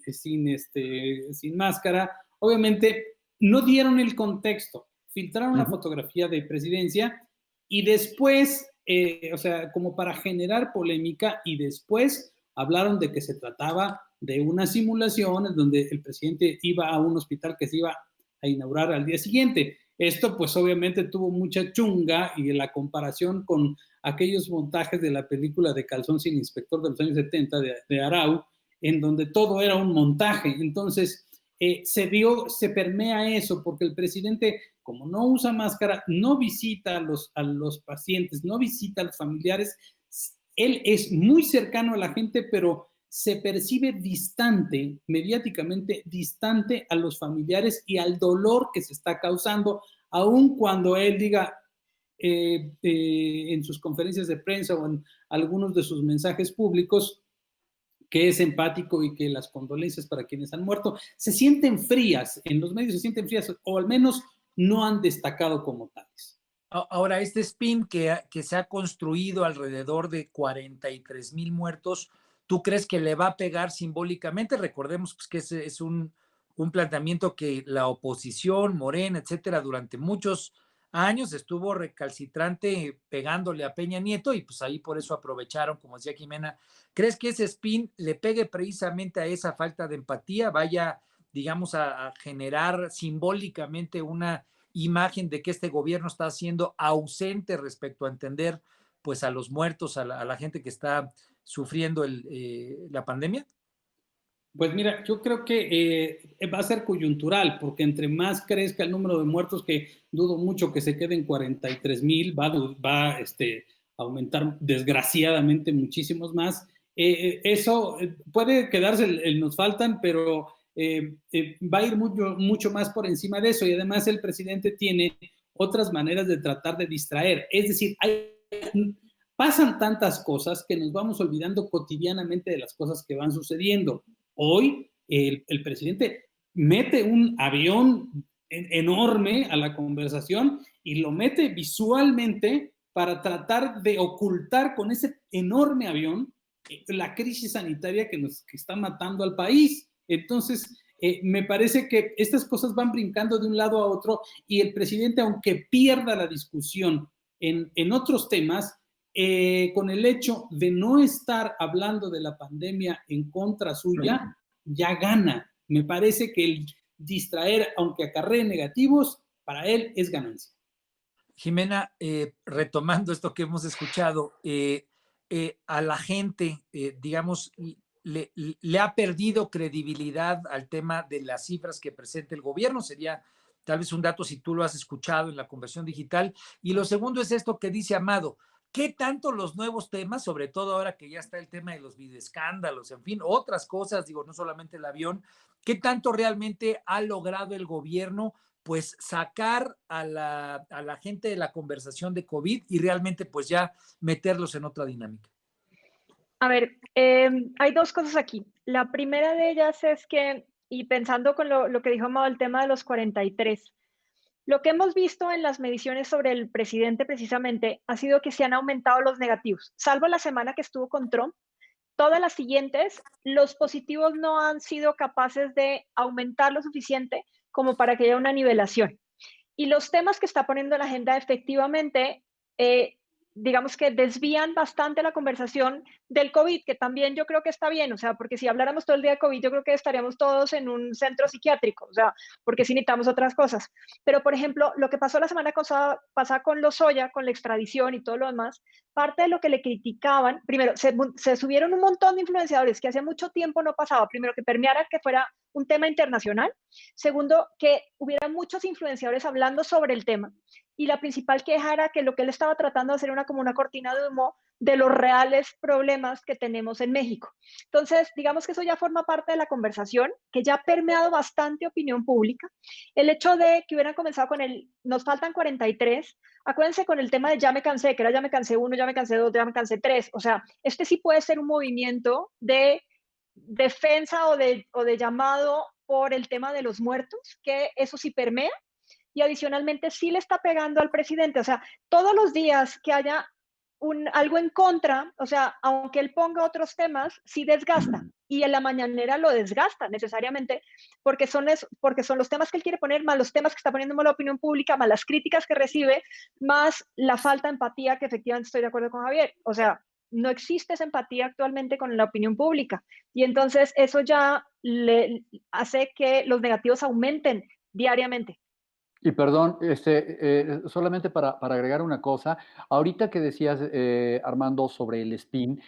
[SPEAKER 4] máscara, obviamente no dieron el contexto, filtraron la fotografía de presidencia y después, o sea, como para generar polémica, y después hablaron de que se trataba de una simulación en donde el presidente iba a un hospital que se iba a inaugurar al día siguiente. Esto pues obviamente tuvo mucha chunga y la comparación con aquellos montajes de la película de Calzón sin Inspector de los años 70 de Arau, en donde todo era un montaje. Entonces, se permea eso, porque el presidente, como no usa máscara, no visita a los pacientes, no visita a los familiares. Él es muy cercano a la gente, pero se percibe distante, mediáticamente distante a los familiares y al dolor que se está causando, aun cuando él diga en sus conferencias de prensa o en algunos de sus mensajes públicos que es empático y que las condolencias para quienes han muerto se sienten frías, en los medios se sienten frías, o al menos no han destacado como tales.
[SPEAKER 1] Ahora, este spin que se ha construido alrededor de 43,000 muertos, ¿tú crees que le va a pegar simbólicamente? Recordemos pues, que ese es un planteamiento que la oposición, Morena, etcétera, durante muchos años estuvo recalcitrante pegándole a Peña Nieto y pues ahí por eso aprovecharon, como decía Jimena. ¿Crees que ese spin le pegue precisamente a esa falta de empatía, vaya, digamos, a generar simbólicamente una imagen de que este gobierno está siendo ausente respecto a entender pues a los muertos, a la gente que está sufriendo la pandemia?
[SPEAKER 4] Pues mira, yo creo que va a ser coyuntural, porque entre más crezca el número de muertos, que dudo mucho que se queden 43,000, va a aumentar desgraciadamente muchísimos más. Eso puede quedarse, nos faltan, pero va a ir mucho más por encima de eso. Y además el presidente tiene otras maneras de tratar de distraer. Es decir, pasan tantas cosas que nos vamos olvidando cotidianamente de las cosas que van sucediendo. Hoy el presidente mete un avión enorme a la conversación y lo mete visualmente para tratar de ocultar con ese enorme avión la crisis sanitaria que está matando al país. Entonces, me parece que estas cosas van brincando de un lado a otro y el presidente, aunque pierda la discusión en otros temas, con el hecho de no estar hablando de la pandemia en contra suya, ya gana. Me parece que el distraer, aunque acarree negativos, para él es ganancia.
[SPEAKER 1] Jimena, retomando esto que hemos escuchado, a la gente, digamos, le ha perdido credibilidad al tema de las cifras que presenta el gobierno. Sería tal vez un dato si tú lo has escuchado en la conversión digital. Y lo segundo es esto que dice Amado. ¿Qué tanto los nuevos temas, sobre todo ahora que ya está el tema de los videoescándalos, en fin, otras cosas, digo, no solamente el avión, qué tanto realmente ha logrado el gobierno pues sacar a la gente de la conversación de COVID y realmente pues ya meterlos en otra dinámica?
[SPEAKER 3] A ver, hay dos cosas aquí. La primera de ellas es que, y pensando con lo que dijo Amado, el tema de los 43, lo que hemos visto en las mediciones sobre el presidente precisamente ha sido que se han aumentado los negativos, salvo la semana que estuvo con Trump. Todas las siguientes, los positivos no han sido capaces de aumentar lo suficiente como para que haya una nivelación. Y los temas que está poniendo en la agenda efectivamente, digamos que desvían bastante la conversación del COVID, que también yo creo que está bien, o sea, porque si habláramos todo el día de COVID, yo creo que estaríamos todos en un centro psiquiátrico, o sea, porque sí necesitamos otras cosas. Pero, por ejemplo, lo que pasó la semana pasada con Lozoya, con la extradición y todo lo demás, parte de lo que le criticaban, primero, se subieron un montón de influenciadores que hace mucho tiempo no pasaba, primero que permeara que fuera un tema internacional, segundo, que hubiera muchos influenciadores hablando sobre el tema, y la principal queja era que lo que él estaba tratando de hacer era como una cortina de humo de los reales problemas que tenemos en México. Entonces, digamos que eso ya forma parte de la conversación, que ya ha permeado bastante opinión pública. El hecho de que hubieran comenzado con nos faltan 43, acuérdense con el tema de ya me cansé, que era ya me cansé 1, ya me cansé 2, ya me cansé 3, o sea, este sí puede ser un movimiento de defensa o de llamado por el tema de los muertos, que eso sí permea, y adicionalmente sí le está pegando al presidente, o sea, todos los días que haya algo en contra, o sea, aunque él ponga otros temas, sí desgasta, y en la mañanera lo desgasta necesariamente, porque son los temas que él quiere poner, más los temas que está poniendo más la opinión pública, más las críticas que recibe, más la falta de empatía, que efectivamente estoy de acuerdo con Javier, o sea, no existe esa empatía actualmente con la opinión pública, y entonces eso ya le hace que los negativos aumenten diariamente.
[SPEAKER 2] Y perdón, solamente para agregar una cosa, ahorita que decías, Armando, sobre el spin,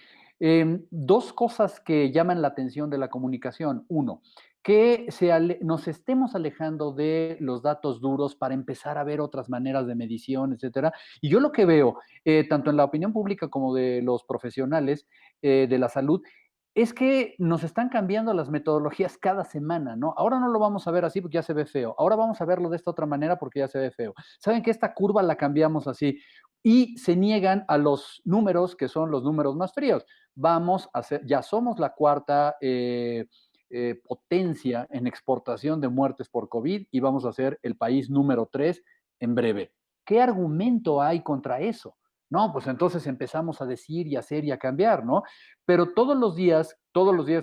[SPEAKER 2] dos cosas que llaman la atención de la comunicación. Uno, que nos estemos alejando de los datos duros para empezar a ver otras maneras de medición, etcétera. Y yo lo que veo, tanto en la opinión pública como de los profesionales de la salud, es que nos están cambiando las metodologías cada semana, ¿no? Ahora no lo vamos a ver así porque ya se ve feo. Ahora vamos a verlo de esta otra manera porque ya se ve feo. Saben que esta curva la cambiamos así y se niegan a los números que son los números más fríos. Ya somos la cuarta potencia en exportación de muertes por COVID y vamos a ser el país número 3 en breve. ¿Qué argumento hay contra eso? No, pues entonces empezamos a decir y a hacer y a cambiar, ¿no? Pero todos los días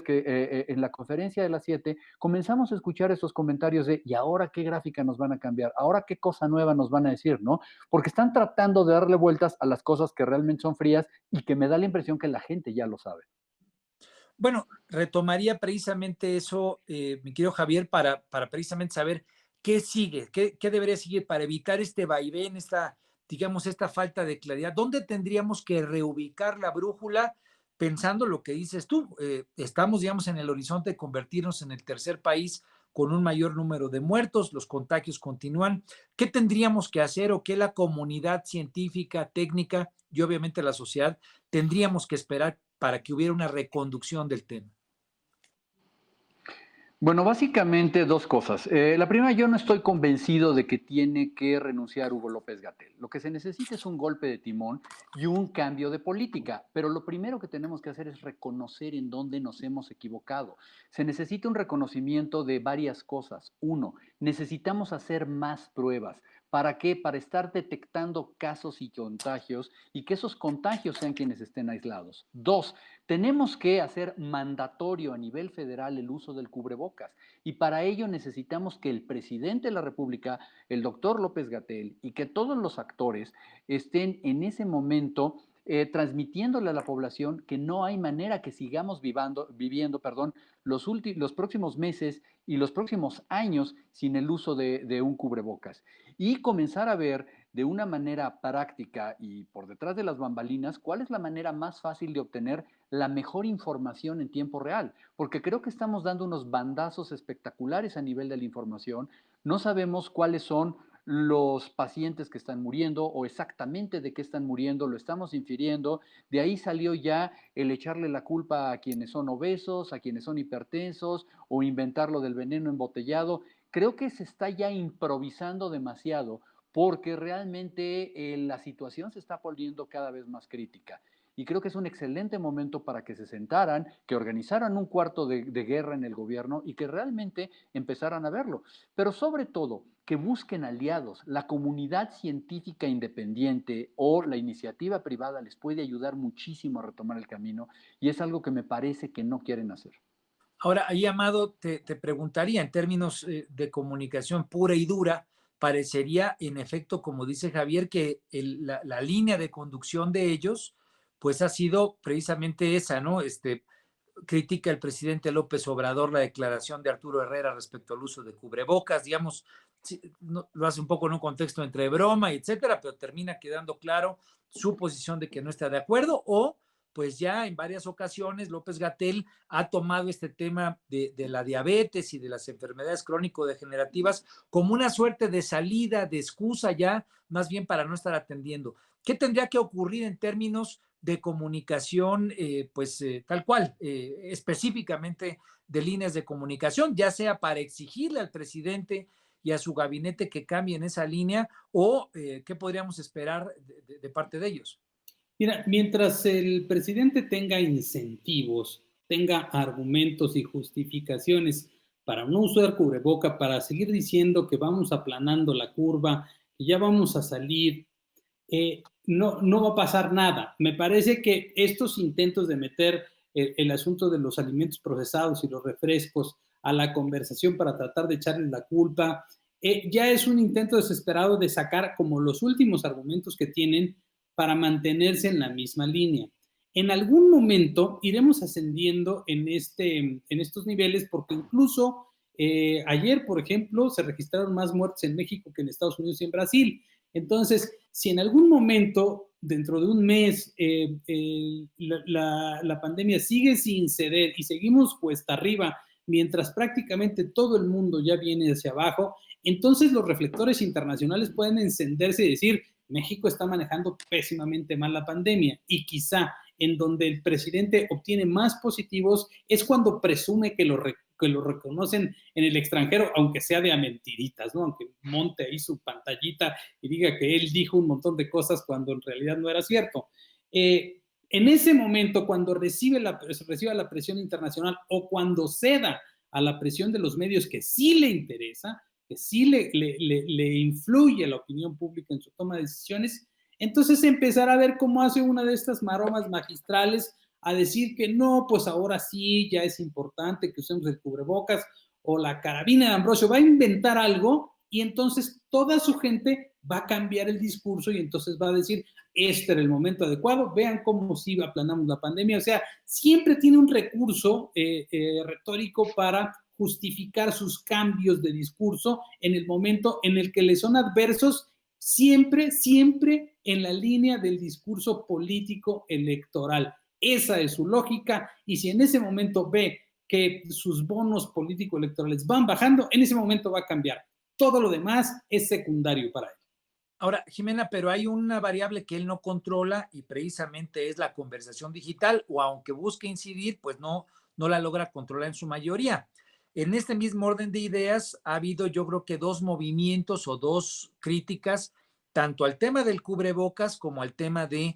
[SPEAKER 2] que en la conferencia de las 7 comenzamos a escuchar esos comentarios de ¿y ahora qué gráfica nos van a cambiar? ¿Ahora qué cosa nueva nos van a decir, no? Porque están tratando de darle vueltas a las cosas que realmente son frías y que me da la impresión que la gente ya lo sabe.
[SPEAKER 1] Bueno, retomaría precisamente eso, mi querido Javier, para precisamente saber ¿qué sigue? ¿Qué debería seguir para evitar este vaivén, digamos, esta falta de claridad? ¿Dónde tendríamos que reubicar la brújula pensando lo que dices tú? Estamos, digamos, en el horizonte de convertirnos en el tercer país con un mayor número de muertos, los contagios continúan. ¿Qué tendríamos que hacer o qué la comunidad científica, técnica y obviamente la sociedad tendríamos que esperar para que hubiera una reconducción del tema?
[SPEAKER 2] Bueno, básicamente dos cosas. La primera, yo no estoy convencido de que tiene que renunciar Hugo López-Gatell. Lo que se necesita es un golpe de timón y un cambio de política. Pero lo primero que tenemos que hacer es reconocer en dónde nos hemos equivocado. Se necesita un reconocimiento de varias cosas. Uno, necesitamos hacer más pruebas. ¿Para qué? Para estar detectando casos y contagios y que esos contagios sean quienes estén aislados. Dos, tenemos que hacer mandatorio a nivel federal el uso del cubrebocas y para ello necesitamos que el presidente de la República, el doctor López-Gatell, y que todos los actores estén en ese momento transmitiéndole a la población que no hay manera que sigamos viviendo los próximos meses y los próximos años sin el uso de un cubrebocas. Y comenzar a ver de una manera práctica y por detrás de las bambalinas cuál es la manera más fácil de obtener la mejor información en tiempo real, porque creo que estamos dando unos bandazos espectaculares a nivel de la información. No sabemos cuáles son los pacientes que están muriendo o exactamente de qué están muriendo, lo estamos infiriendo. De ahí salió ya el echarle la culpa a quienes son obesos, a quienes son hipertensos o inventar lo del veneno embotellado. Creo que se está ya improvisando demasiado porque realmente la situación se está poniendo cada vez más crítica. Y creo que es un excelente momento para que se sentaran, que organizaran un cuarto de guerra en el gobierno y que realmente empezaran a verlo. Pero sobre todo, que busquen aliados. La comunidad científica independiente o la iniciativa privada les puede ayudar muchísimo a retomar el camino y es algo que me parece que no quieren hacer.
[SPEAKER 1] Ahora, ahí, Amado, te preguntaría, en términos de comunicación pura y dura, parecería, en efecto, como dice Javier, que la línea de conducción de ellos, pues ha sido precisamente esa, ¿no? Critica el presidente López Obrador la declaración de Arturo Herrera respecto al uso de cubrebocas, digamos, no, lo hace un poco en un contexto entre broma y etcétera, pero termina quedando claro su posición de que no está de acuerdo, o pues ya en varias ocasiones López-Gatell ha tomado este tema de la diabetes y de las enfermedades crónico-degenerativas como una suerte de salida, de excusa ya, más bien para no estar atendiendo. ¿Qué tendría que ocurrir en términos de comunicación, tal cual, específicamente de líneas de comunicación, ya sea para exigirle al presidente y a su gabinete que cambien esa línea o qué podríamos esperar de parte de ellos?
[SPEAKER 4] Mira, mientras el presidente tenga incentivos, tenga argumentos y justificaciones para no usar cubreboca, para seguir diciendo que vamos aplanando la curva, que ya vamos a salir, no va a pasar nada. Me parece que estos intentos de meter el asunto de los alimentos procesados y los refrescos a la conversación para tratar de echarle la culpa, ya es un intento desesperado de sacar como los últimos argumentos que tienen para mantenerse en la misma línea. En algún momento iremos ascendiendo en estos niveles porque incluso ayer, por ejemplo, se registraron más muertes en México que en Estados Unidos y en Brasil. Entonces, si en algún momento, dentro de un mes, la pandemia sigue sin ceder y seguimos cuesta arriba, mientras prácticamente todo el mundo ya viene hacia abajo, entonces los reflectores internacionales pueden encenderse y decir, México está manejando pésimamente mal la pandemia y quizá en donde el presidente obtiene más positivos es cuando presume que lo reconocen en el extranjero, aunque sea de a mentiritas, ¿no? Aunque monte ahí su pantallita y diga que él dijo un montón de cosas cuando en realidad no era cierto. En ese momento, cuando reciba la presión internacional o cuando ceda a la presión de los medios que sí le interesa, que sí le influye a la opinión pública en su toma de decisiones, entonces empezar a ver cómo hace una de estas maromas magistrales a decir que no, pues ahora sí, ya es importante que usemos el cubrebocas o la carabina de Ambrosio, va a inventar algo y entonces toda su gente va a cambiar el discurso y entonces va a decir, este era el momento adecuado, vean cómo sí aplanamos la pandemia. O sea, siempre tiene un recurso retórico para justificar sus cambios de discurso en el momento en el que le son adversos, siempre, siempre en la línea del discurso político electoral. Esa es su lógica, y si en ese momento ve que sus bonos político-electorales van bajando, en ese momento va a cambiar. Todo lo demás es secundario para él.
[SPEAKER 1] Ahora, Jimena, pero hay una variable que él no controla y precisamente es la conversación digital, o aunque busque incidir, pues no la logra controlar en su mayoría. En este mismo orden de ideas ha habido, yo creo que dos movimientos o dos críticas, tanto al tema del cubrebocas como al tema de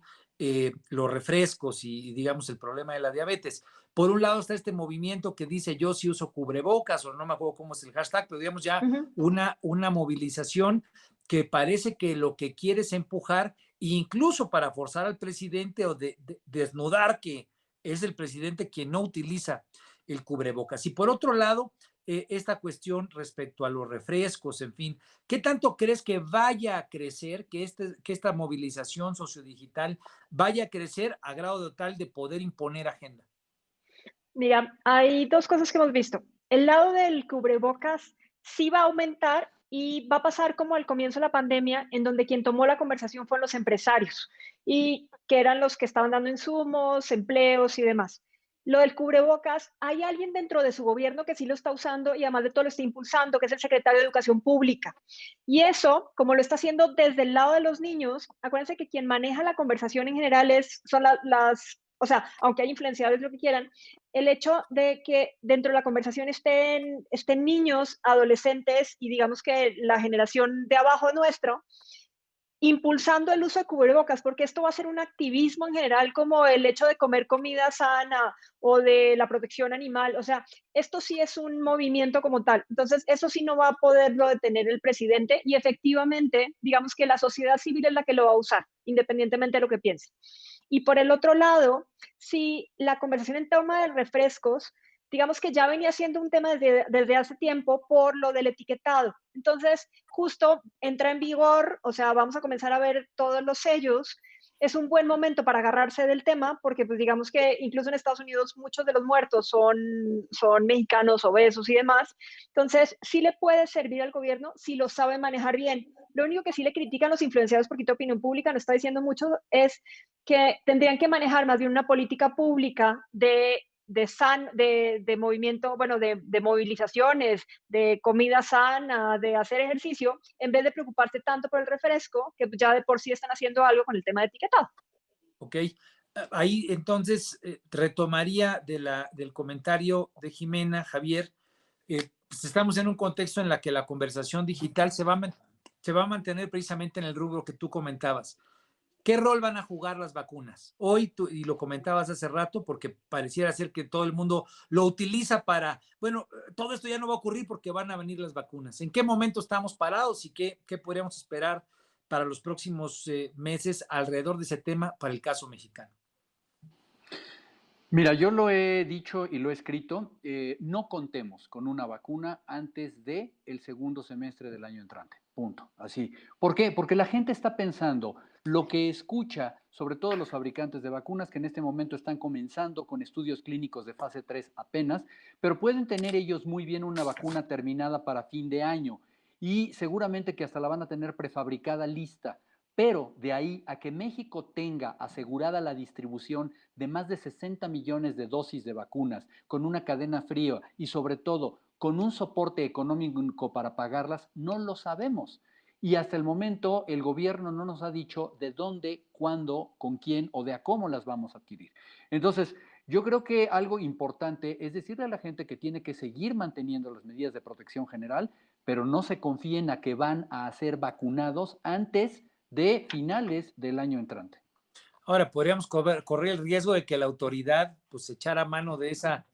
[SPEAKER 1] los refrescos y, digamos, el problema de la diabetes. Por un lado está este movimiento que dice yo sí uso cubrebocas, o no me acuerdo cómo es el hashtag, pero digamos ya una movilización que parece que lo que quiere es empujar, incluso para forzar al presidente o desnudar que es el presidente quien no utiliza el cubrebocas. Y por otro lado, esta cuestión respecto a los refrescos, en fin, ¿qué tanto crees que vaya a crecer, que esta movilización sociodigital vaya a crecer a grado de tal de poder imponer agenda?
[SPEAKER 3] Mira, hay dos cosas que hemos visto. El lado del cubrebocas sí va a aumentar y va a pasar como al comienzo de la pandemia, en donde quien tomó la conversación fueron los empresarios y que eran los que estaban dando insumos, empleos y demás. Lo del cubrebocas, hay alguien dentro de su gobierno que sí lo está usando y además de todo lo está impulsando, que es el secretario de Educación Pública. Y eso, como lo está haciendo desde el lado de los niños, acuérdense que quien maneja la conversación en general son o sea, aunque hay influenciadores, lo que quieran, el hecho de que dentro de la conversación estén niños, adolescentes y digamos que la generación de abajo nuestro, impulsando el uso de cubrebocas, porque esto va a ser un activismo en general, como el hecho de comer comida sana o de la protección animal. O sea, esto sí es un movimiento como tal. Entonces, eso sí no va a poderlo detener el presidente y efectivamente, digamos que la sociedad civil es la que lo va a usar, independientemente de lo que piense. Y por el otro lado, si la conversación en torno de refrescos, digamos que ya venía siendo un tema desde hace tiempo por lo del etiquetado. Entonces, justo entra en vigor, o sea, vamos a comenzar a ver todos los sellos. Es un buen momento para agarrarse del tema porque, pues, digamos que incluso en Estados Unidos muchos de los muertos son mexicanos, obesos y demás. Entonces, sí le puede servir al gobierno si lo sabe manejar bien. Lo único que sí le critican los influenciados, porque la opinión pública no está diciendo mucho, es que tendrían que manejar más bien una política pública de movimiento, bueno, de movilizaciones, de comida sana, de hacer ejercicio, en vez de preocuparse tanto por el refresco, que ya de por sí están haciendo algo con el tema de etiquetado.
[SPEAKER 1] Ok, ahí entonces retomaría del comentario de Jimena, Javier. Pues estamos en un contexto en el que la conversación digital se va a mantener precisamente en el rubro que tú comentabas. ¿Qué rol van a jugar las vacunas? Hoy, y lo comentabas hace rato, porque pareciera ser que todo el mundo lo utiliza para, bueno, todo esto ya no va a ocurrir porque van a venir las vacunas. ¿En qué momento estamos parados y qué podríamos esperar para los próximos meses alrededor de ese tema para el caso mexicano?
[SPEAKER 2] Mira, yo lo he dicho y lo he escrito, no contemos con una vacuna antes del segundo semestre del año entrante, punto, así. ¿Por qué? Porque la gente está pensando lo que escucha, sobre todo los fabricantes de vacunas, que en este momento están comenzando con estudios clínicos de fase 3 apenas, pero pueden tener ellos muy bien una vacuna terminada para fin de año y seguramente que hasta la van a tener prefabricada lista. Pero de ahí a que México tenga asegurada la distribución de más de 60 millones de dosis de vacunas, con una cadena fría y sobre todo con un soporte económico para pagarlas, no lo sabemos. Y hasta el momento el gobierno no nos ha dicho de dónde, cuándo, con quién o de a cómo las vamos a adquirir. Entonces, yo creo que algo importante es decirle a la gente que tiene que seguir manteniendo las medidas de protección general, pero no se confíen a que van a ser vacunados antes de finales del año entrante.
[SPEAKER 1] Ahora, podríamos correr el riesgo de que la autoridad pues echara mano de esa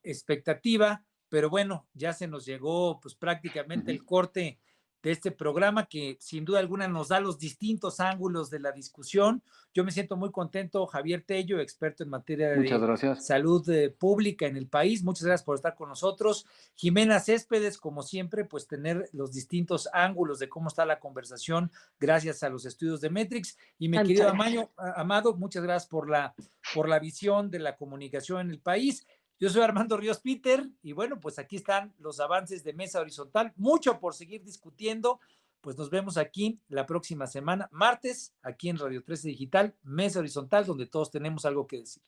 [SPEAKER 1] expectativa, pero bueno, ya se nos llegó pues prácticamente el corte de este programa que sin duda alguna nos da los distintos ángulos de la discusión. Yo me siento muy contento, Javier Tello, experto en materia
[SPEAKER 2] Muchas
[SPEAKER 1] de
[SPEAKER 2] gracias.
[SPEAKER 1] salud pública en el país. Muchas gracias por estar con nosotros. Jimena Céspedes, como siempre, pues tener los distintos ángulos de cómo está la conversación gracias a los estudios de Metrix. Y mi querido Amado, muchas gracias por la visión de la comunicación en el país. Yo soy Armando Ríos Peter y bueno, pues aquí están los avances de Mesa Horizontal. Mucho por seguir discutiendo. Pues nos vemos aquí la próxima semana, martes, aquí en Radio 13 Digital, Mesa Horizontal, donde todos tenemos algo que decir.